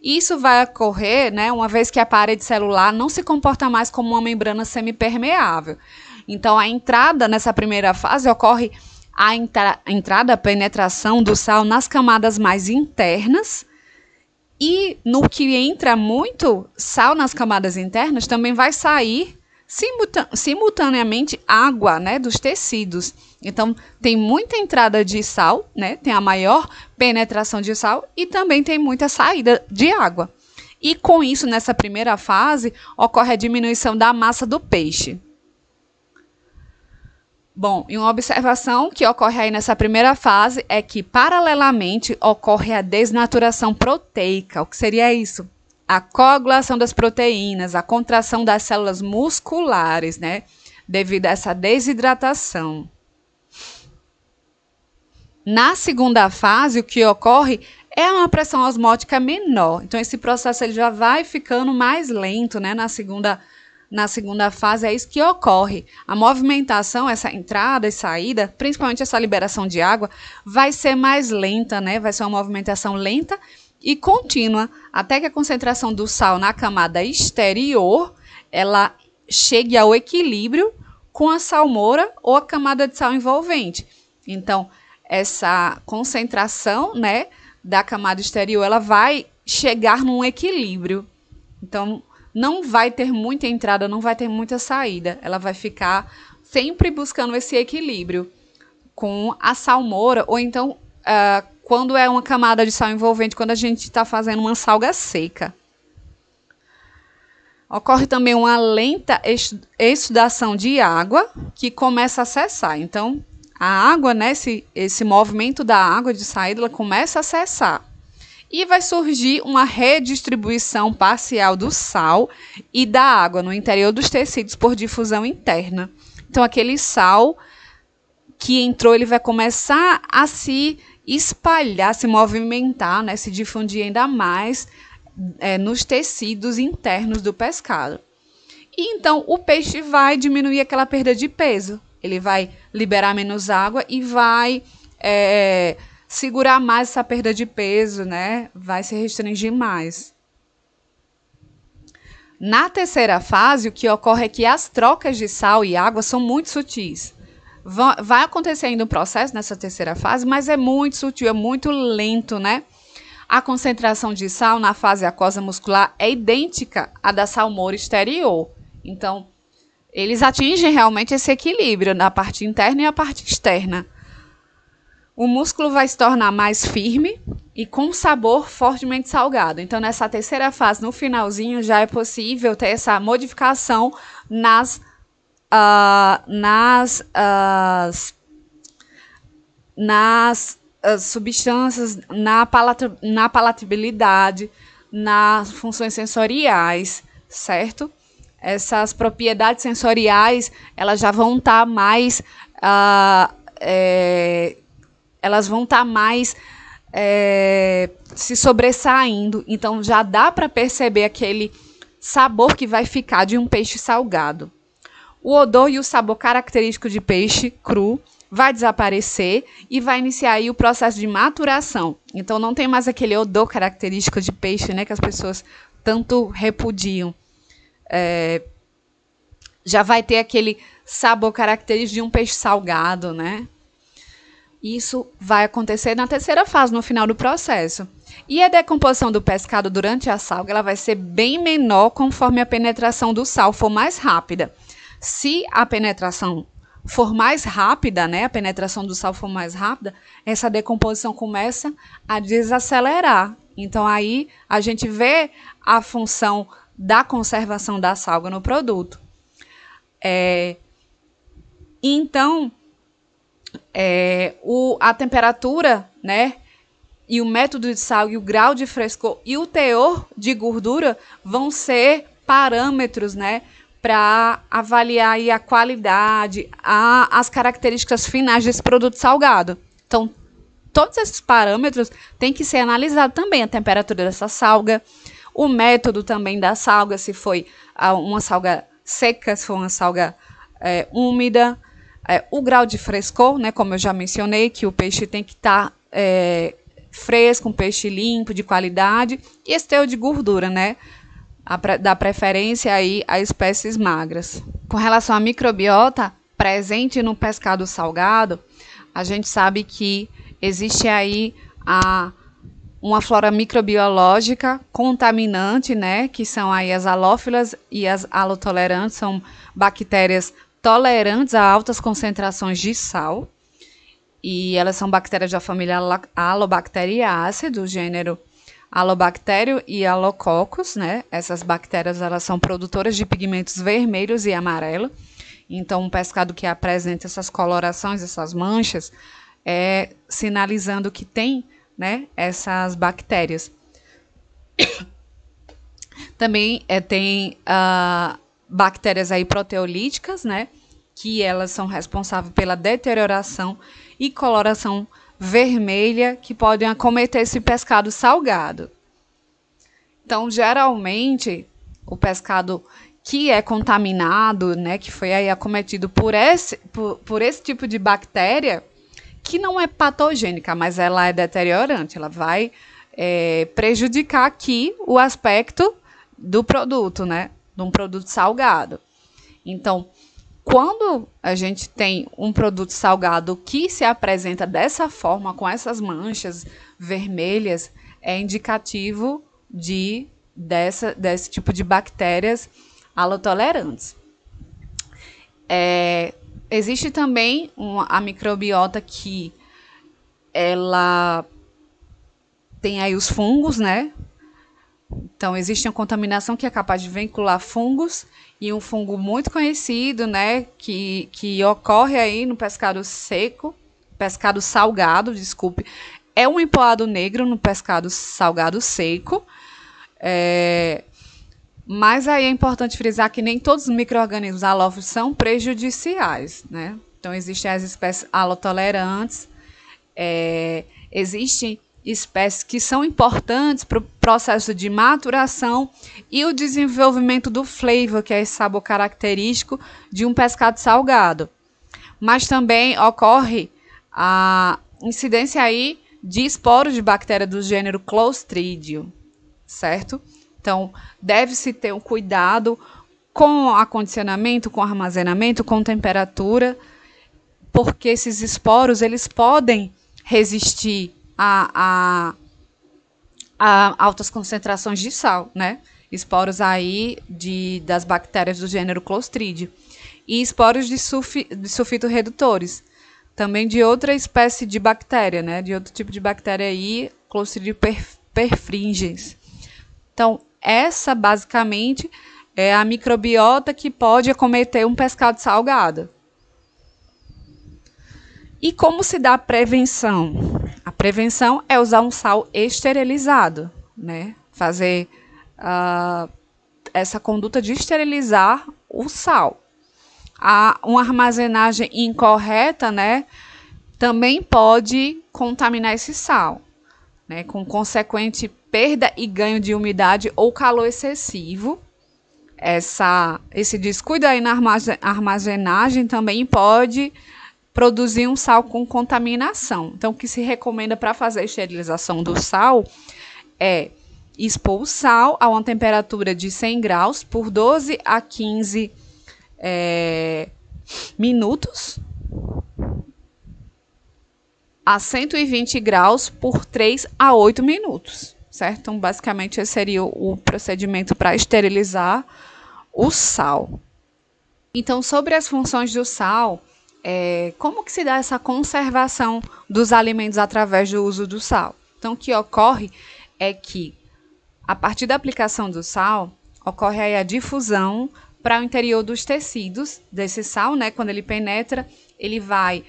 Isso vai ocorrer, né, uma vez que a parede celular não se comporta mais como uma membrana semipermeável. Então, a entrada nessa primeira fase ocorre a penetração do sal nas camadas mais internas. E no que entra muito sal nas camadas internas, também vai sair simultaneamente água, né, dos tecidos. Então, tem muita entrada de sal, né, tem a maior penetração de sal e também tem muita saída de água. E com isso, nessa primeira fase, ocorre a diminuição da massa do peixe. Bom, e uma observação que ocorre aí nessa primeira fase é que, paralelamente, ocorre a desnaturação proteica. O que seria isso? A coagulação das proteínas, a contração das células musculares, né, devido a essa desidratação. Na segunda fase, o que ocorre é uma pressão osmótica menor. Então, esse processo ele já vai ficando mais lento, né? Na segunda fase, é isso que ocorre. A movimentação, essa entrada e saída, principalmente essa liberação de água, vai ser mais lenta, né? Vai ser uma movimentação lenta e contínua, até que a concentração do sal na camada exterior, ela chegue ao equilíbrio com a salmoura ou a camada de sal envolvente. Então, essa concentração, né, da camada exterior, ela vai chegar num equilíbrio. Então, não vai ter muita entrada, não vai ter muita saída. Ela vai ficar sempre buscando esse equilíbrio com a salmoura, ou então, quando é uma camada de sal envolvente, quando a gente está fazendo uma salga seca. Ocorre também uma lenta exudação de água que começa a cessar. Então, a água, né, esse movimento da água de saída, ela começa a cessar. E vai surgir uma redistribuição parcial do sal e da água no interior dos tecidos por difusão interna. Então, aquele sal que entrou, ele vai começar a se espalhar, se movimentar, né, se difundir ainda mais nos tecidos internos do pescado. E então, o peixe vai diminuir aquela perda de peso. Ele vai liberar menos água e vai segurar mais essa perda de peso, né? Vai se restringir mais. Na terceira fase, o que ocorre é que as trocas de sal e água são muito sutis. Vai acontecer ainda um processo nessa terceira fase, mas é muito sutil, é muito lento, né? A concentração de sal na fase aquosa muscular é idêntica à da salmoura exterior. Então, eles atingem realmente esse equilíbrio na parte interna e a parte externa. O músculo vai se tornar mais firme e com sabor fortemente salgado. Então, nessa terceira fase, no finalzinho, já é possível ter essa modificação nas nas substâncias, na palatabilidade, nas funções sensoriais, certo? Essas propriedades sensoriais, elas já vão estar mais, se sobressaindo. Então, já dá para perceber aquele sabor que vai ficar de um peixe salgado. O odor e o sabor característico de peixe cru vai desaparecer e vai iniciar aí o processo de maturação. Então, não tem mais aquele odor característico de peixe, né, que as pessoas tanto repudiam. Já vai ter aquele sabor característico de um peixe salgado, né? Isso vai acontecer na terceira fase, no final do processo. E a decomposição do pescado durante a salga, ela vai ser bem menor conforme a penetração do sal for mais rápida. Se a penetração for mais rápida, né, a penetração do sal for mais rápida, essa decomposição começa a desacelerar. Então, aí a gente vê a função da conservação da salga no produto. Então, a temperatura, né, e o método de sal e o grau de frescor e o teor de gordura vão ser parâmetros, né, para avaliar aí a qualidade, as características finais desse produto salgado. Então, todos esses parâmetros têm que ser analisados também. A temperatura dessa salga, o método também da salga, se foi uma salga seca, se for uma salga úmida, o grau de frescor, né, como eu já mencionei, que o peixe tem que estar fresco, um peixe limpo, de qualidade, e esse teor de gordura, né, dá preferência aí a espécies magras. Com relação à microbiota presente no pescado salgado, a gente sabe que existe aí uma flora microbiológica contaminante, né, que são aí as halófilas e as halotolerantes, são bactérias tolerantes a altas concentrações de sal, e elas são bactérias da família Halobacteriaceae, do gênero Halobacterium e Halococcus, né? Essas bactérias, elas são produtoras de pigmentos vermelhos e amarelos. Então, um pescado que apresenta essas colorações, essas manchas, sinalizando que tem, né, essas bactérias. Também tem bactérias aí proteolíticas, né, que elas são responsáveis pela deterioração e coloração vermelha que podem acometer esse pescado salgado. Então, geralmente, o pescado que é contaminado, né, que foi aí acometido por esse tipo de bactéria, que não é patogênica, mas ela é deteriorante, ela vai prejudicar aqui o aspecto do produto, né, de um produto salgado. Então, quando a gente tem um produto salgado que se apresenta dessa forma, com essas manchas vermelhas, é indicativo desse tipo de bactérias halotolerantes. Existe também a microbiota que ela tem aí os fungos, né? Então, existe uma contaminação que é capaz de vincular fungos, e um fungo muito conhecido, né, que ocorre aí no pescado salgado, desculpe, é um empoado negro no pescado salgado seco. Mas aí é importante frisar que nem todos os micro-organismos halófilos são prejudiciais, né? Então, existem as espécies halotolerantes, existem espécies que são importantes para o processo de maturação e o desenvolvimento do flavor, que é esse sabor característico de um pescado salgado. Mas também ocorre a incidência aí de esporos de bactéria do gênero Clostridium, certo? Então, deve-se ter um cuidado com acondicionamento, com armazenamento, com temperatura, porque esses esporos, eles podem resistir a altas concentrações de sal, né? Esporos aí das bactérias do gênero Clostridium. E esporos de sulfito redutores, também de outra espécie de bactéria, né? De outro tipo de bactéria aí, Clostridium perfringens. Então, essa basicamente é a microbiota que pode acometer um pescado salgado. E como se dá a prevenção? A prevenção é usar um sal esterilizado, né? Fazer essa conduta de esterilizar o sal. Uma armazenagem incorreta, né, também pode contaminar esse sal, né, com consequente perda e ganho de umidade ou calor excessivo. Esse descuido aí na armazenagem também pode produzir um sal com contaminação. Então, o que se recomenda para fazer a esterilização do sal é expor o sal a uma temperatura de 100 graus por 12 a 15 minutos a 120 graus por 3 a 8 minutos, certo? Então, basicamente, esse seria o procedimento para esterilizar o sal. Então, sobre as funções do sal, como que se dá essa conservação dos alimentos através do uso do sal? Então, o que ocorre é que, a partir da aplicação do sal, ocorre aí a difusão para o interior dos tecidos desse sal, né? Quando ele penetra, ele vai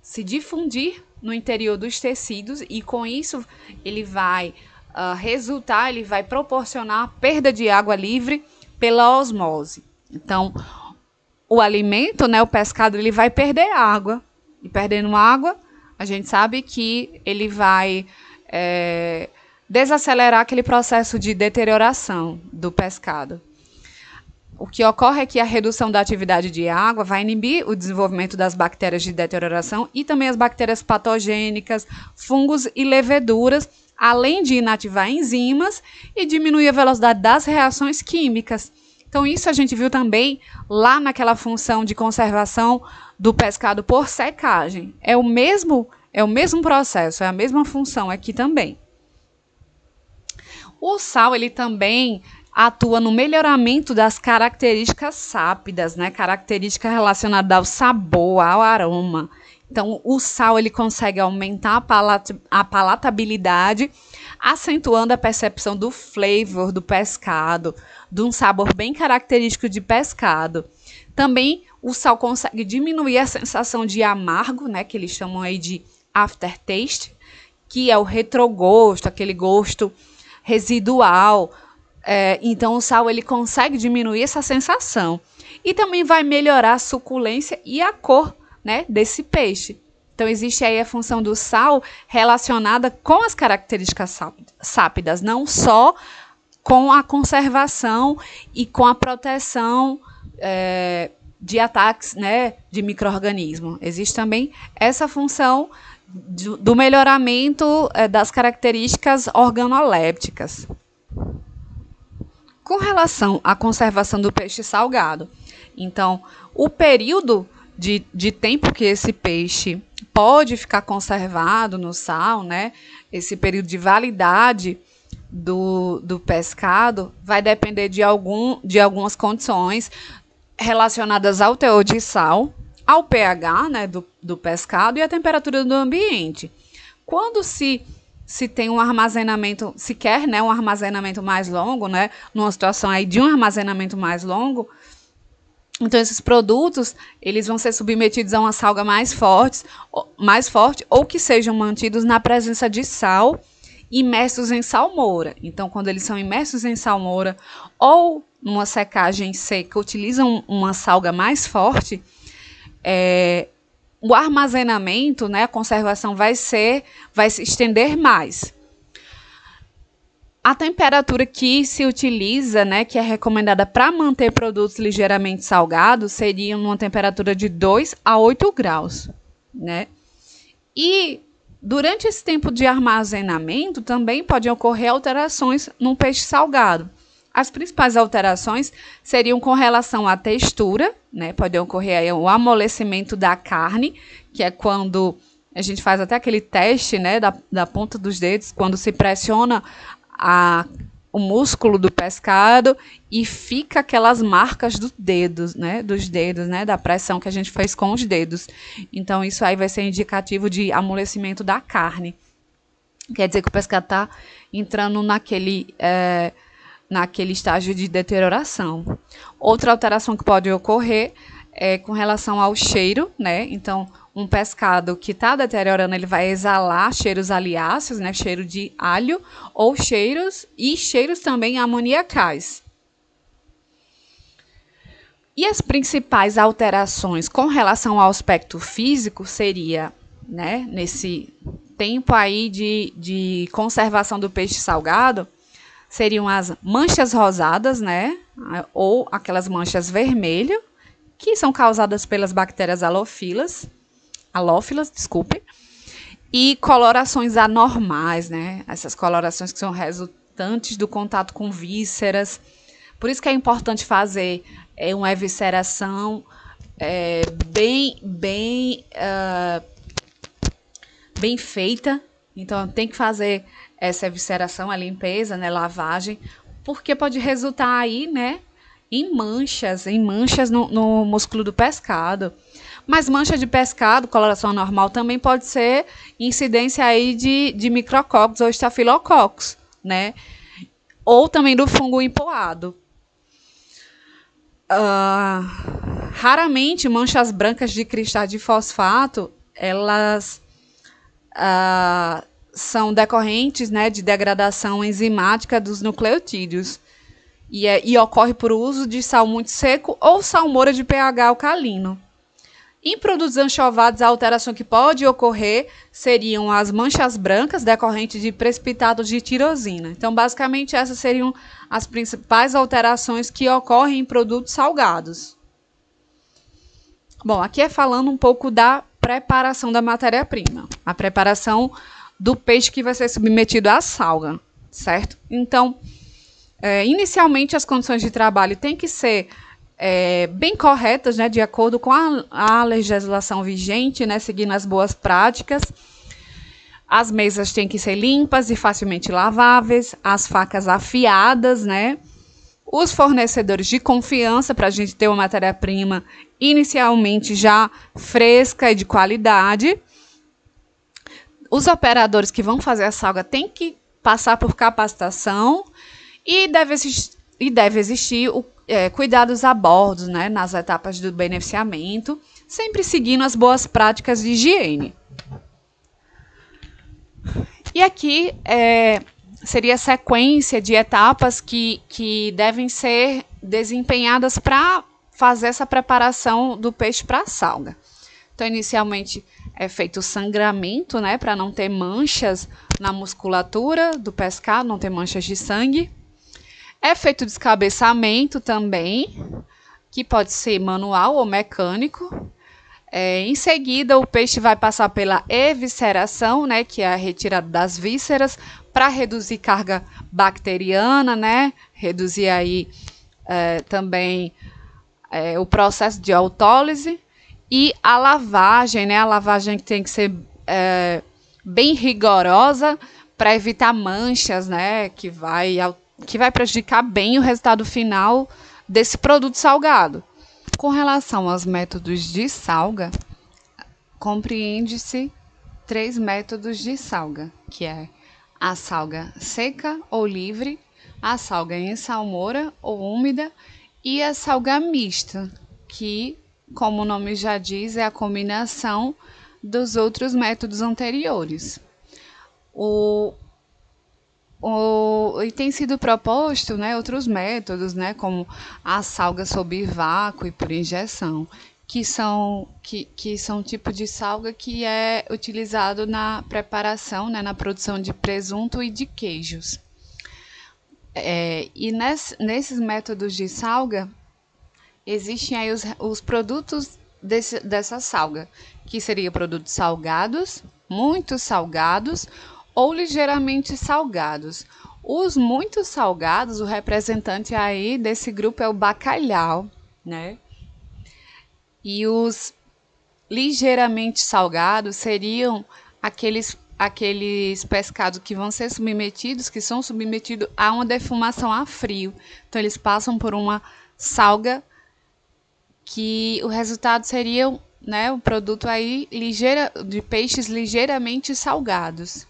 se difundir no interior dos tecidos e, com isso, ele vai ele vai proporcionar perda de água livre pela osmose. Então, o alimento, né, o pescado, ele vai perder água. E perdendo água, a gente sabe que ele vai desacelerar aquele processo de deterioração do pescado. O que ocorre é que a redução da atividade de água vai inibir o desenvolvimento das bactérias de deterioração e também as bactérias patogênicas, fungos e leveduras, além de inativar enzimas e diminuir a velocidade das reações químicas. Então, isso a gente viu também lá naquela função de conservação do pescado por secagem. É o mesmo processo, é a mesma função aqui também. O sal, ele também atua no melhoramento das características sápidas, né? Características relacionadas ao sabor, ao aroma. Então, o sal, ele consegue aumentar a palatabilidade, acentuando a percepção do flavor do pescado, de um sabor bem característico de pescado. Também o sal consegue diminuir a sensação de amargo, né? Que eles chamam aí de aftertaste, que é o retrogosto, aquele gosto residual. Então, o sal, ele consegue diminuir essa sensação. E também vai melhorar a suculência e a cor, né, desse peixe. Então, existe aí a função do sal relacionada com as características sápidas, não só com a conservação e com a proteção de ataques, né, de micro-organismos. Existe também essa função do melhoramento das características organolépticas. Com relação à conservação do peixe salgado, então, o período de tempo que esse peixe pode ficar conservado no sal, né? Esse período de validade do pescado vai depender de algumas condições relacionadas ao teor de sal, ao pH, né, do pescado e à temperatura do ambiente. Quando se tem um armazenamento, se quer, né, um armazenamento mais longo, né, numa situação aí de um armazenamento mais longo, então esses produtos, eles vão ser submetidos a uma salga mais forte ou que sejam mantidos na presença de sal, imersos em salmoura. Então, quando eles são imersos em salmoura ou numa secagem seca, utilizam uma salga mais forte, o armazenamento, né, a conservação vai se estender mais. A temperatura que se utiliza, né, que é recomendada para manter produtos ligeiramente salgados, seria uma temperatura de 2 a 8 graus, né? E durante esse tempo de armazenamento também podem ocorrer alterações no peixe salgado. As principais alterações seriam com relação à textura, né? Pode ocorrer aí o amolecimento da carne, que é quando a gente faz até aquele teste, né, da ponta dos dedos, quando se pressiona o músculo do pescado e fica aquelas marcas dos dedos, né, da pressão que a gente fez com os dedos. Então, isso aí vai ser indicativo de amolecimento da carne. Quer dizer que o pescado está entrando naquele estágio de deterioração. Outra alteração que pode ocorrer é com relação ao cheiro, né? Então, um pescado que está deteriorando, ele vai exalar cheiros aliáceos, né? Cheiro de alho, ou cheiros também amoniacais. E as principais alterações com relação ao aspecto físico seria, né, nesse tempo aí de conservação do peixe salgado, seriam as manchas rosadas, né, ou aquelas manchas vermelhas, que são causadas pelas bactérias halófilas, desculpe, e colorações anormais, né, essas colorações que são resultantes do contato com vísceras. Por isso que é importante fazer uma evisceração bem feita. Então, tem que fazer essa evisceração, a limpeza, né, lavagem, porque pode resultar aí, né, em manchas no músculo do pescado. Mas mancha de pescado, coloração anormal, também pode ser incidência aí de micrococos ou estafilococos, né, ou também do fungo empoado. Raramente manchas brancas de cristais de fosfato, elas são decorrentes, né, de degradação enzimática dos nucleotídeos e ocorre por uso de sal muito seco ou salmoura de pH alcalino. Em produtos anchovados, a alteração que pode ocorrer seriam as manchas brancas decorrentes de precipitados de tirosina. Então, basicamente, essas seriam as principais alterações que ocorrem em produtos salgados. Bom, aqui é falando um pouco da preparação da matéria-prima, a preparação do peixe que vai ser submetido à salga, certo? Então, inicialmente, as condições de trabalho têm que ser bem corretas, né, de acordo com a legislação vigente, né, seguindo as boas práticas. As mesas têm que ser limpas e facilmente laváveis, as facas afiadas, né, os fornecedores de confiança para a gente ter uma matéria-prima inicialmente já fresca e de qualidade. Os operadores que vão fazer a salga têm que passar por capacitação e deve existir cuidados a bordo, né, nas etapas do beneficiamento, sempre seguindo as boas práticas de higiene. E aqui seria a sequência de etapas que devem ser desempenhadas para fazer essa preparação do peixe para a salga. Então, inicialmente é feito o sangramento, né, para não ter manchas na musculatura do pescado, não ter manchas de sangue. É feito o descabeçamento também, que pode ser manual ou mecânico. Em seguida, o peixe vai passar pela evisceração, né, que é a retirada das vísceras, para reduzir carga bacteriana, né, reduzir aí também o processo de autólise. E a lavagem, né, a lavagem que tem que ser bem rigorosa para evitar manchas, né, que vai prejudicar bem o resultado final desse produto salgado. Com relação aos métodos de salga, compreende-se 3 métodos de salga, que é a salga seca ou livre, a salga em salmoura ou úmida e a salga mista, que, como o nome já diz, é a combinação dos outros métodos anteriores. E tem sido proposto, né, outros métodos, né, como a salga sob vácuo e por injeção, que são tipo de salga que é utilizado na preparação, né, na produção de presunto e de queijos. E nesses métodos de salga, existem aí os produtos dessa salga, que seriam produtos salgados, muito salgados, ou ligeiramente salgados. Os muito salgados, o representante aí desse grupo é o bacalhau, né? E os ligeiramente salgados seriam aqueles pescados que vão ser submetidos, que são submetidos a uma defumação a frio. Então, eles passam por uma salga que o resultado seria, né, um produto aí de peixes ligeiramente salgados.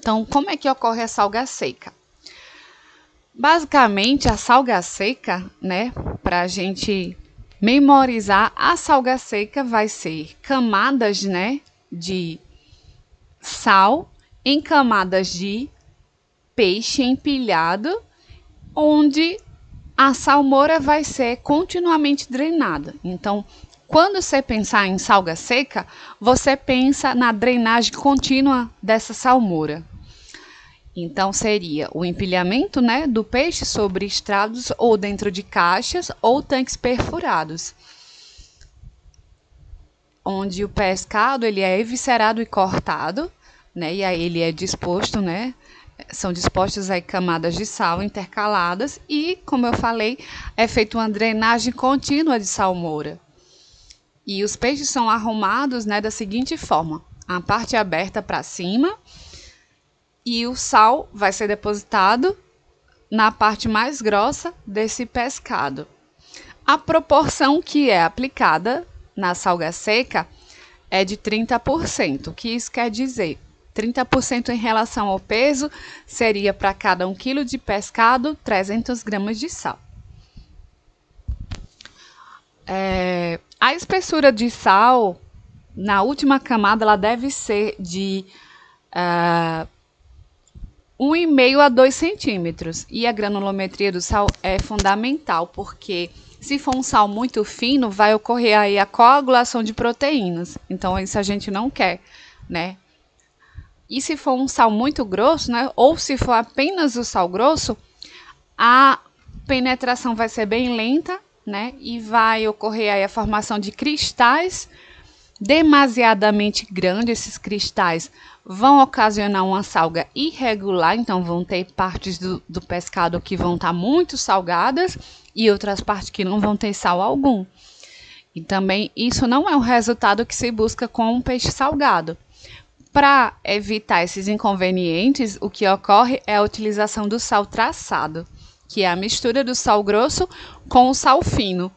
Então, como é que ocorre a salga seca? Basicamente, a salga seca, né, para a gente memorizar, a salga seca vai ser camadas, né, de sal em camadas de peixe empilhado, onde a salmoura vai ser continuamente drenada. Então, quando você pensar em salga seca, você pensa na drenagem contínua dessa salmoura. Então, seria o empilhamento, né, do peixe sobre estrados ou dentro de caixas ou tanques perfurados, onde o pescado ele é eviscerado e cortado, né, e aí ele é disposto, né, são dispostas aí camadas de sal intercaladas e, como eu falei, é feita uma drenagem contínua de salmoura. E os peixes são arrumados, né, da seguinte forma: a parte aberta para cima e o sal vai ser depositado na parte mais grossa desse pescado. A proporção que é aplicada na salga seca é de 30%. O que isso quer dizer? 30% em relação ao peso seria para cada 1 kg de pescado, 300 gramas de sal. A espessura de sal, na última camada, ela deve ser de 1,5 a 2 centímetros. E a granulometria do sal é fundamental, porque se for um sal muito fino, vai ocorrer aí a coagulação de proteínas. Então, isso a gente não quer, né? E se for um sal muito grosso, né, ou se for apenas o sal grosso, a penetração vai ser bem lenta, né, e vai ocorrer aí a formação de cristais demasiadamente grandes. Esses cristais vão ocasionar uma salga irregular, então vão ter partes do pescado que vão estar muito salgadas e outras partes que não vão ter sal algum. E também isso não é o resultado que se busca com um peixe salgado. Para evitar esses inconvenientes, o que ocorre é a utilização do sal traçado, que é a mistura do sal grosso com o sal fino.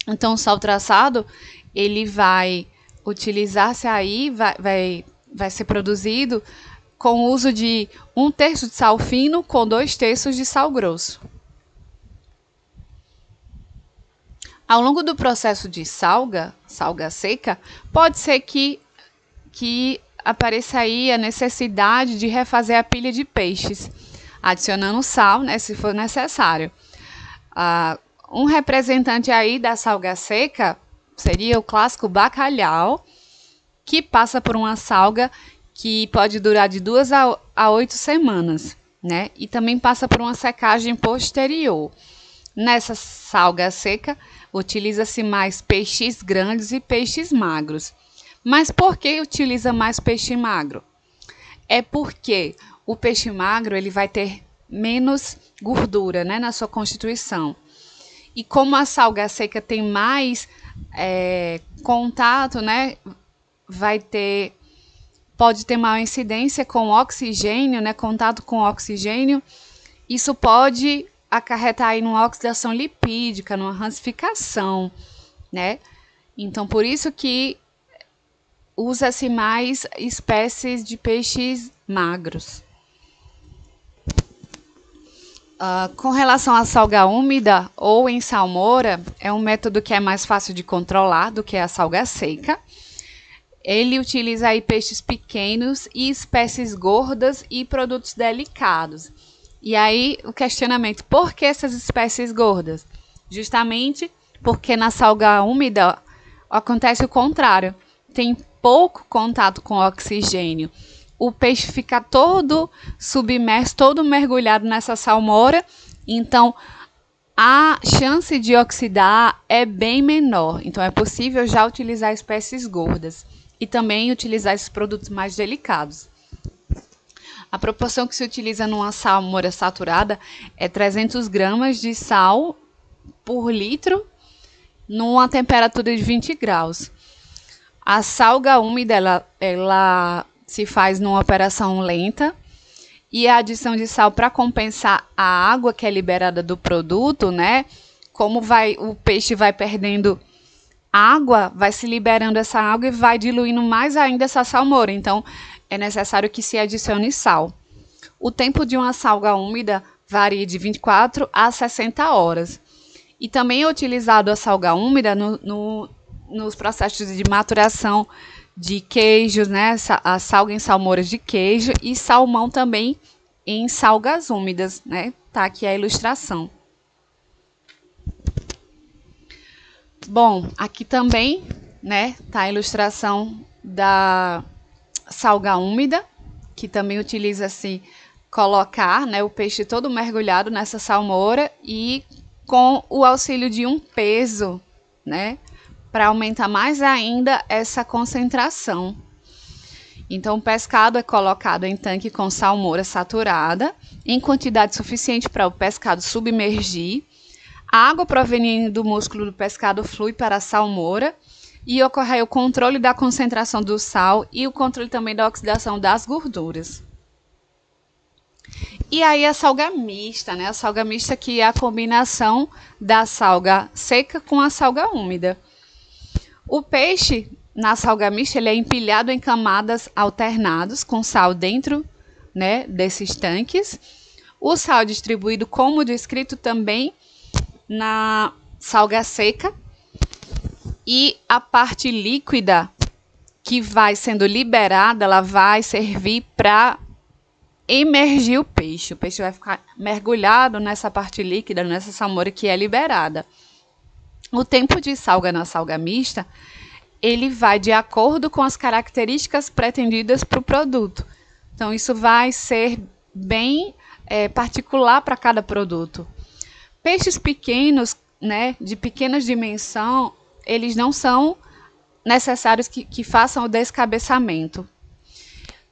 Então, o sal traçado, ele vai utilizar-se aí, vai ser produzido com o uso de 1/3 de sal fino com 2/3 de sal grosso. Ao longo do processo de salga seca, pode ser que apareça aí a necessidade de refazer a pilha de peixes, adicionando sal, né, se for necessário. Um representante aí da salga seca seria o clássico bacalhau, que passa por uma salga que pode durar de 2 a 8 semanas, né? E também passa por uma secagem posterior. Nessa salga seca, utiliza-se mais peixes grandes e peixes magros. Mas por que utiliza mais peixe magro? É porque o peixe magro ele vai ter menos gordura, né, na sua constituição. E como a salga seca tem mais contato, né, pode ter maior incidência com oxigênio, né, contato com oxigênio. Isso pode acarretar aí numa oxidação lipídica, numa rancificação, né? Então, por isso que usa-se mais espécies de peixes magros. Com relação à salga úmida ou em salmoura, é um método que é mais fácil de controlar do que a salga seca. Ele utiliza aí peixes pequenos e espécies gordas e produtos delicados. E aí o questionamento, por que essas espécies gordas? Justamente porque na salga úmida acontece o contrário. Tem pouco contato com o oxigênio. O peixe fica todo submerso, todo mergulhado nessa salmoura, então a chance de oxidar é bem menor. Então é possível já utilizar espécies gordas e também utilizar esses produtos mais delicados. A proporção que se utiliza numa salmoura saturada é 300 gramas de sal por litro numa temperatura de 20 graus. A salga úmida, ela se faz numa operação lenta e a adição de sal para compensar a água que é liberada do produto, né? Como o peixe vai perdendo água, vai se liberando essa água e vai diluindo mais ainda essa salmoura. Então, é necessário que se adicione sal. O tempo de uma salga úmida varia de 24 a 60 horas. E também é utilizado a salga úmida nos processos de maturação de queijos, né? A salga em salmouras de queijo e salmão também em salgas úmidas, né? Tá aqui a ilustração. Bom, aqui também, né, tá a ilustração da salga úmida, que também utiliza-se colocar, né, o peixe todo mergulhado nessa salmoura e com o auxílio de um peso, né, para aumentar mais ainda essa concentração. Então, o pescado é colocado em tanque com salmoura saturada, em quantidade suficiente para o pescado submergir. A água proveniente do músculo do pescado flui para a salmoura e ocorre o controle da concentração do sal e o controle também da oxidação das gorduras. E aí a salga mista, né? A salga mista que é a combinação da salga seca com a salga úmida. O peixe na salga mista ele é empilhado em camadas alternadas com sal dentro, né, desses tanques. O sal é distribuído como descrito também na salga seca e a parte líquida que vai sendo liberada, ela vai servir para emergir o peixe. O peixe vai ficar mergulhado nessa parte líquida, nessa salmoura que é liberada. O tempo de salga na salga mista, ele vai de acordo com as características pretendidas para o produto. Então, isso vai ser bem particular para cada produto. Peixes pequenos, né, de pequenas dimensão, eles não são necessários que façam o descabeçamento.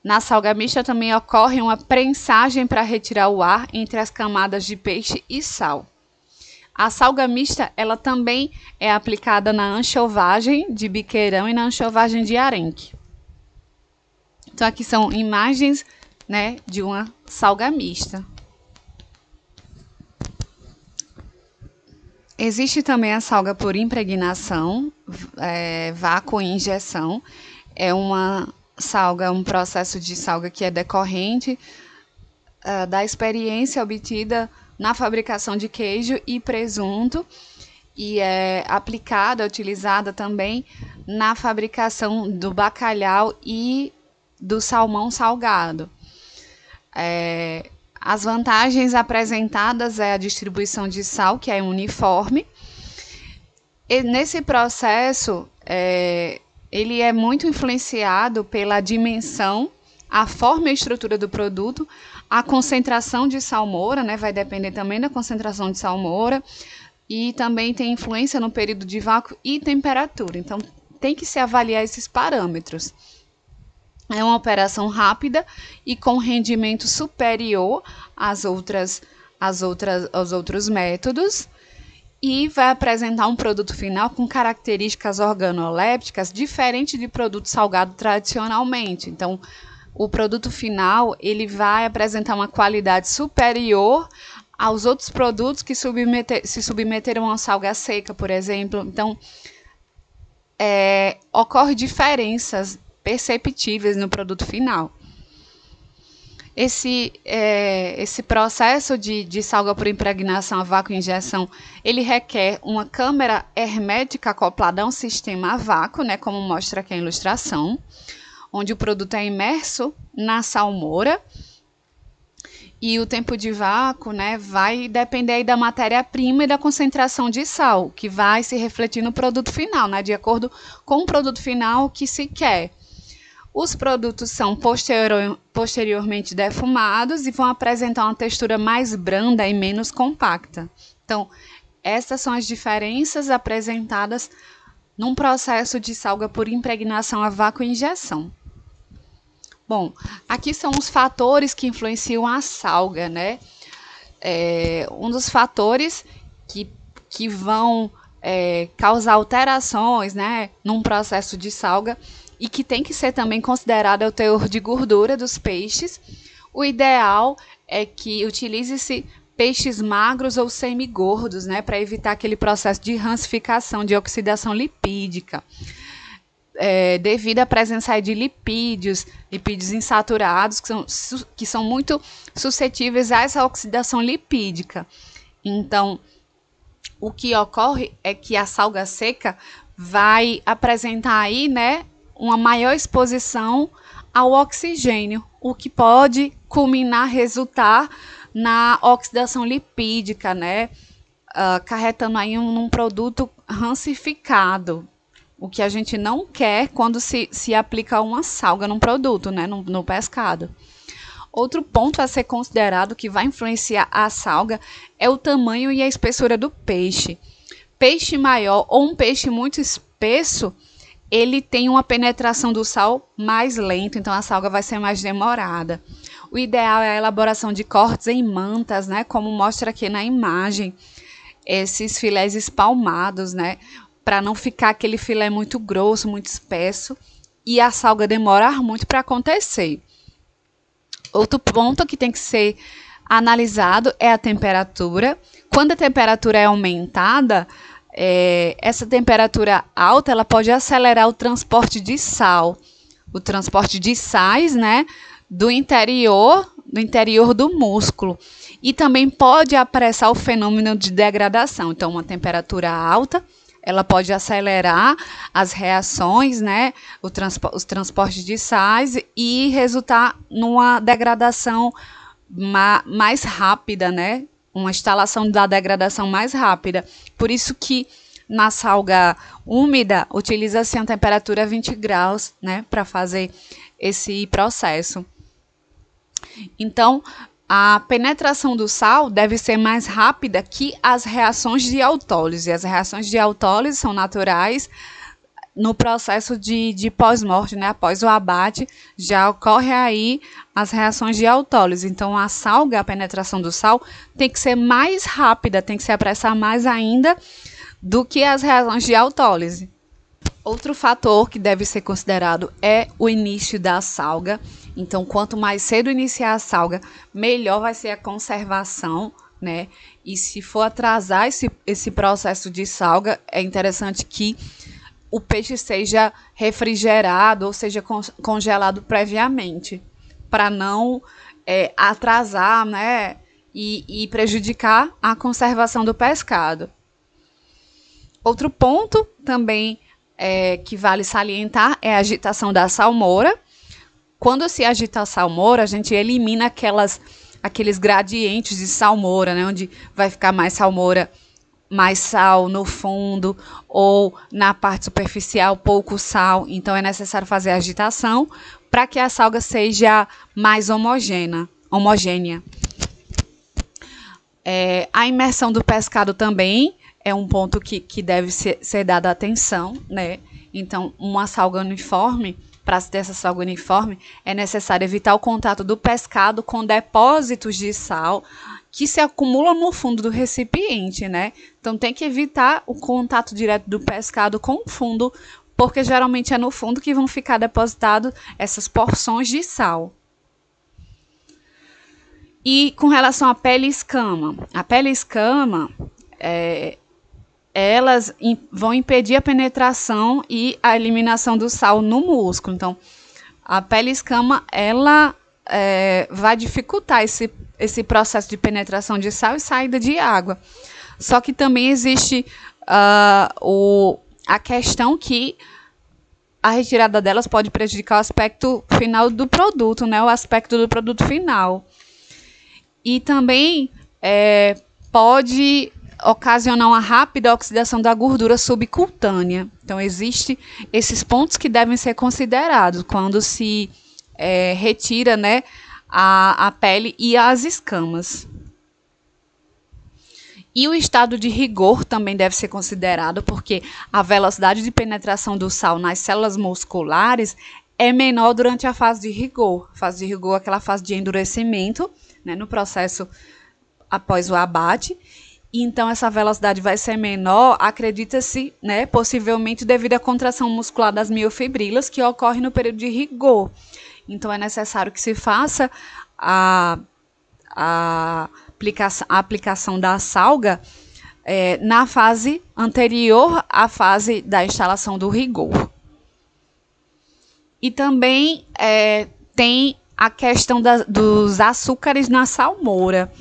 Na salga mista também ocorre uma prensagem para retirar o ar entre as camadas de peixe e sal. A salga mista ela também é aplicada na anchovagem de biqueirão e na anchovagem de arenque. Então, aqui são imagens, né, de uma salga mista. Existe também a salga por impregnação, vácuo e injeção. É uma salga, um processo de salga que é decorrente da experiência obtida na fabricação de queijo e presunto e é aplicada, utilizada também na fabricação do bacalhau e do salmão salgado. As vantagens apresentadas é a distribuição de sal, que é uniforme. E nesse processo, ele é muito influenciado pela dimensão, a forma e a estrutura do produto, a concentração de salmoura, né, vai depender também da concentração de salmoura, e também tem influência no período de vácuo e temperatura. Então, tem que se avaliar esses parâmetros. É uma operação rápida e com rendimento superior aos outros métodos e vai apresentar um produto final com características organolépticas diferente de produto salgado tradicionalmente. Então, o produto final ele vai apresentar uma qualidade superior aos outros produtos que se submeteram a salga seca, por exemplo. Então, ocorre diferenças perceptíveis no produto final. Esse processo de salga por impregnação a vácuo e injeção, ele requer uma câmara hermética acoplada a um sistema a vácuo, né, como mostra aqui a ilustração, onde o produto é imerso na salmoura e o tempo de vácuo, né, vai depender aí da matéria-prima e da concentração de sal, que vai se refletir no produto final, né, de acordo com o produto final que se quer. Os produtos são posteriormente defumados e vão apresentar uma textura mais branda e menos compacta. Então, essas são as diferenças apresentadas num processo de salga por impregnação a vácuo e injeção. Bom, aqui são os fatores que influenciam a salga, né? Um dos fatores que vão causar alterações, né, num processo de salga e que tem que ser também considerado o teor de gordura dos peixes. O ideal é que utilize-se peixes magros ou semigordos, né, para evitar aquele processo de rancificação, de oxidação lipídica. devido à presença de lipídios insaturados, que são muito suscetíveis a essa oxidação lipídica. Então, o que ocorre é que a salga seca vai apresentar aí, né, uma maior exposição ao oxigênio, o que pode resultar na oxidação lipídica, né, acarretando aí num produto rancificado, o que a gente não quer quando se aplica uma salga num produto, né, no pescado. Outro ponto a ser considerado que vai influenciar a salga é o tamanho e a espessura do peixe. Peixe maior ou um peixe muito espesso, ele tem uma penetração do sal mais lenta, então a salga vai ser mais demorada. O ideal é a elaboração de cortes em mantas, né, como mostra aqui na imagem, esses filés espalmados, né, para não ficar aquele filé muito grosso, muito espesso, e a salga demorar muito para acontecer. Outro ponto que tem que ser analisado é a temperatura. Quando a temperatura é aumentada, essa temperatura alta ela pode acelerar o transporte de sal, o transporte de sais, né, do interior do músculo. E também pode apressar o fenômeno de degradação. Então, uma temperatura alta, ela pode acelerar as reações, né, os transportes de sais e resultar numa degradação mais rápida, né, uma instalação da degradação mais rápida. Por isso que na salga úmida utiliza-se a temperatura 20 graus, né, para fazer esse processo. Então, a penetração do sal deve ser mais rápida que as reações de autólise. As reações de autólise são naturais no processo de pós-morte, né? Após o abate, já ocorre aí as reações de autólise. Então, a salga, a penetração do sal, tem que ser mais rápida, tem que se apressar mais ainda do que as reações de autólise. Outro fator que deve ser considerado é o início da salga. Então, quanto mais cedo iniciar a salga, melhor vai ser a conservação, né? E se for atrasar esse processo de salga, é interessante que o peixe seja refrigerado ou seja congelado previamente, para não atrasar, né? E prejudicar a conservação do pescado. Outro ponto também que vale salientar é a agitação da salmoura. Quando se agita a salmoura, a gente elimina aqueles gradientes de salmoura, né, onde vai ficar mais salmoura, mais sal no fundo, ou na parte superficial, pouco sal. Então, é necessário fazer a agitação para que a salga seja mais homogênea. A imersão do pescado também é um ponto que deve ser dada atenção, né? Então, uma salga uniforme, para se ter essa salga uniforme, é necessário evitar o contato do pescado com depósitos de sal que se acumulam no fundo do recipiente, né? Então, tem que evitar o contato direto do pescado com o fundo, porque geralmente é no fundo que vão ficar depositadas essas porções de sal. E com relação à pele e escama, elas vão impedir a penetração e a eliminação do sal no músculo. Então, a pele e escama, ela vai dificultar esse processo de penetração de sal e saída de água. Só que também existe a questão que a retirada delas pode prejudicar o aspecto final do produto, né? O aspecto do produto final. E também pode ocasionar uma rápida oxidação da gordura subcutânea. Então, existem esses pontos que devem ser considerados quando se retira, né, a pele e as escamas. E o estado de rigor também deve ser considerado, porque a velocidade de penetração do sal nas células musculares é menor durante a fase de rigor. A fase de rigor é aquela fase de endurecimento, né, no processo após o abate. Então, essa velocidade vai ser menor, acredita-se, né, possivelmente devido à contração muscular das miofibrilas que ocorre no período de rigor. Então, é necessário que se faça a aplicação da salga na fase anterior à fase da instalação do rigor. E também tem a questão dos açúcares na salmoura.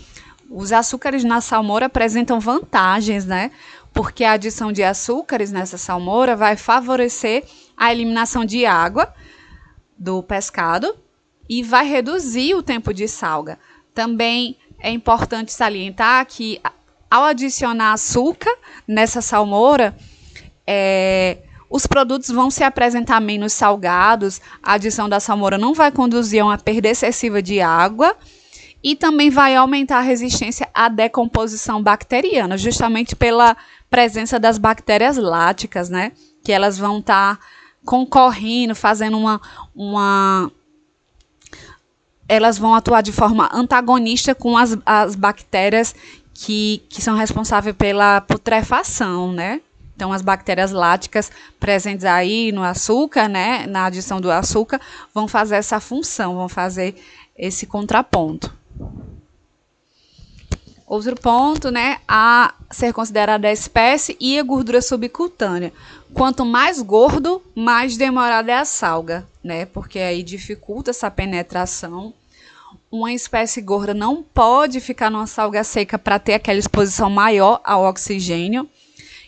Os açúcares na salmoura apresentam vantagens, né? Porque a adição de açúcares nessa salmoura vai favorecer a eliminação de água do pescado e vai reduzir o tempo de salga. Também é importante salientar que, ao adicionar açúcar nessa salmoura, os produtos vão se apresentar menos salgados, a adição da salmoura não vai conduzir a uma perda excessiva de água e também vai aumentar a resistência à decomposição bacteriana, justamente pela presença das bactérias láticas, né? Que elas vão estar concorrendo, fazendo elas vão atuar de forma antagonista com as bactérias que são responsáveis pela putrefação, né? Então, as bactérias láticas presentes aí no açúcar, né, na adição do açúcar, vão fazer essa função, vão fazer esse contraponto. Outro ponto, né, a ser considerada a espécie e a gordura subcutânea. Quanto mais gordo, mais demorada é a salga, né, porque aí dificulta essa penetração. Uma espécie gorda não pode ficar numa salga seca para ter aquela exposição maior ao oxigênio.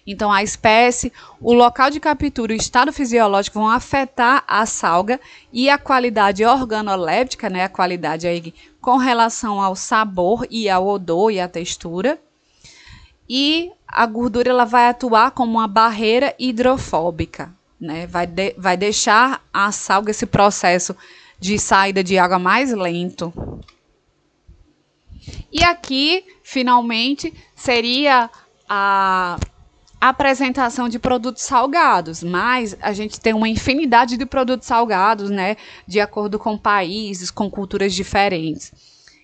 Então, a espécie, o local de captura e o estado fisiológico vão afetar a salga e a qualidade organoléptica, né, a qualidade aí com relação ao sabor e ao odor e à textura. E a gordura ela vai atuar como uma barreira hidrofóbica, né, vai deixar a salga esse processo de saída de água mais lento. E aqui, finalmente, seria a apresentação de produtos salgados, mas a gente tem uma infinidade de produtos salgados, né, de acordo com países, com culturas diferentes.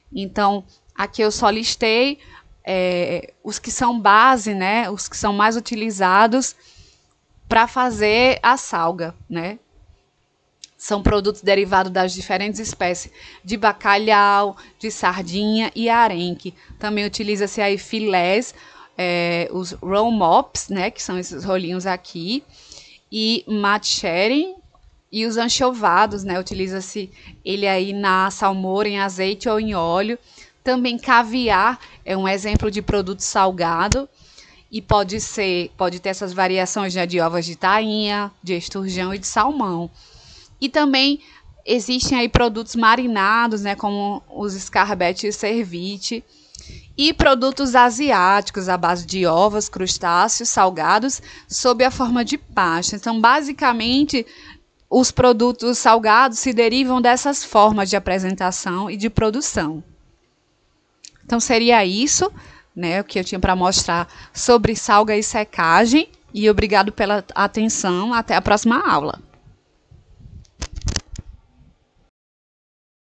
Então, aqui eu só listei os que são base, né, os que são mais utilizados para fazer a salga, né. São produtos derivados das diferentes espécies de bacalhau, de sardinha e arenque. Também utiliza-se aí filés, os roll mops, né, que são esses rolinhos aqui, e matchering e os anchovados, né, utiliza-se ele aí na salmoura, em azeite ou em óleo. Também caviar é um exemplo de produto salgado e pode ter essas variações, né, de ovas de tainha, de esturjão e de salmão. E também existem aí produtos marinados, né, como os escarabete e cervite. E produtos asiáticos à base de ovos, crustáceos, salgados, sob a forma de pasta. Então, basicamente, os produtos salgados se derivam dessas formas de apresentação e de produção. Então, seria isso, né, o que eu tinha para mostrar sobre salga e secagem. E obrigado pela atenção. Até a próxima aula.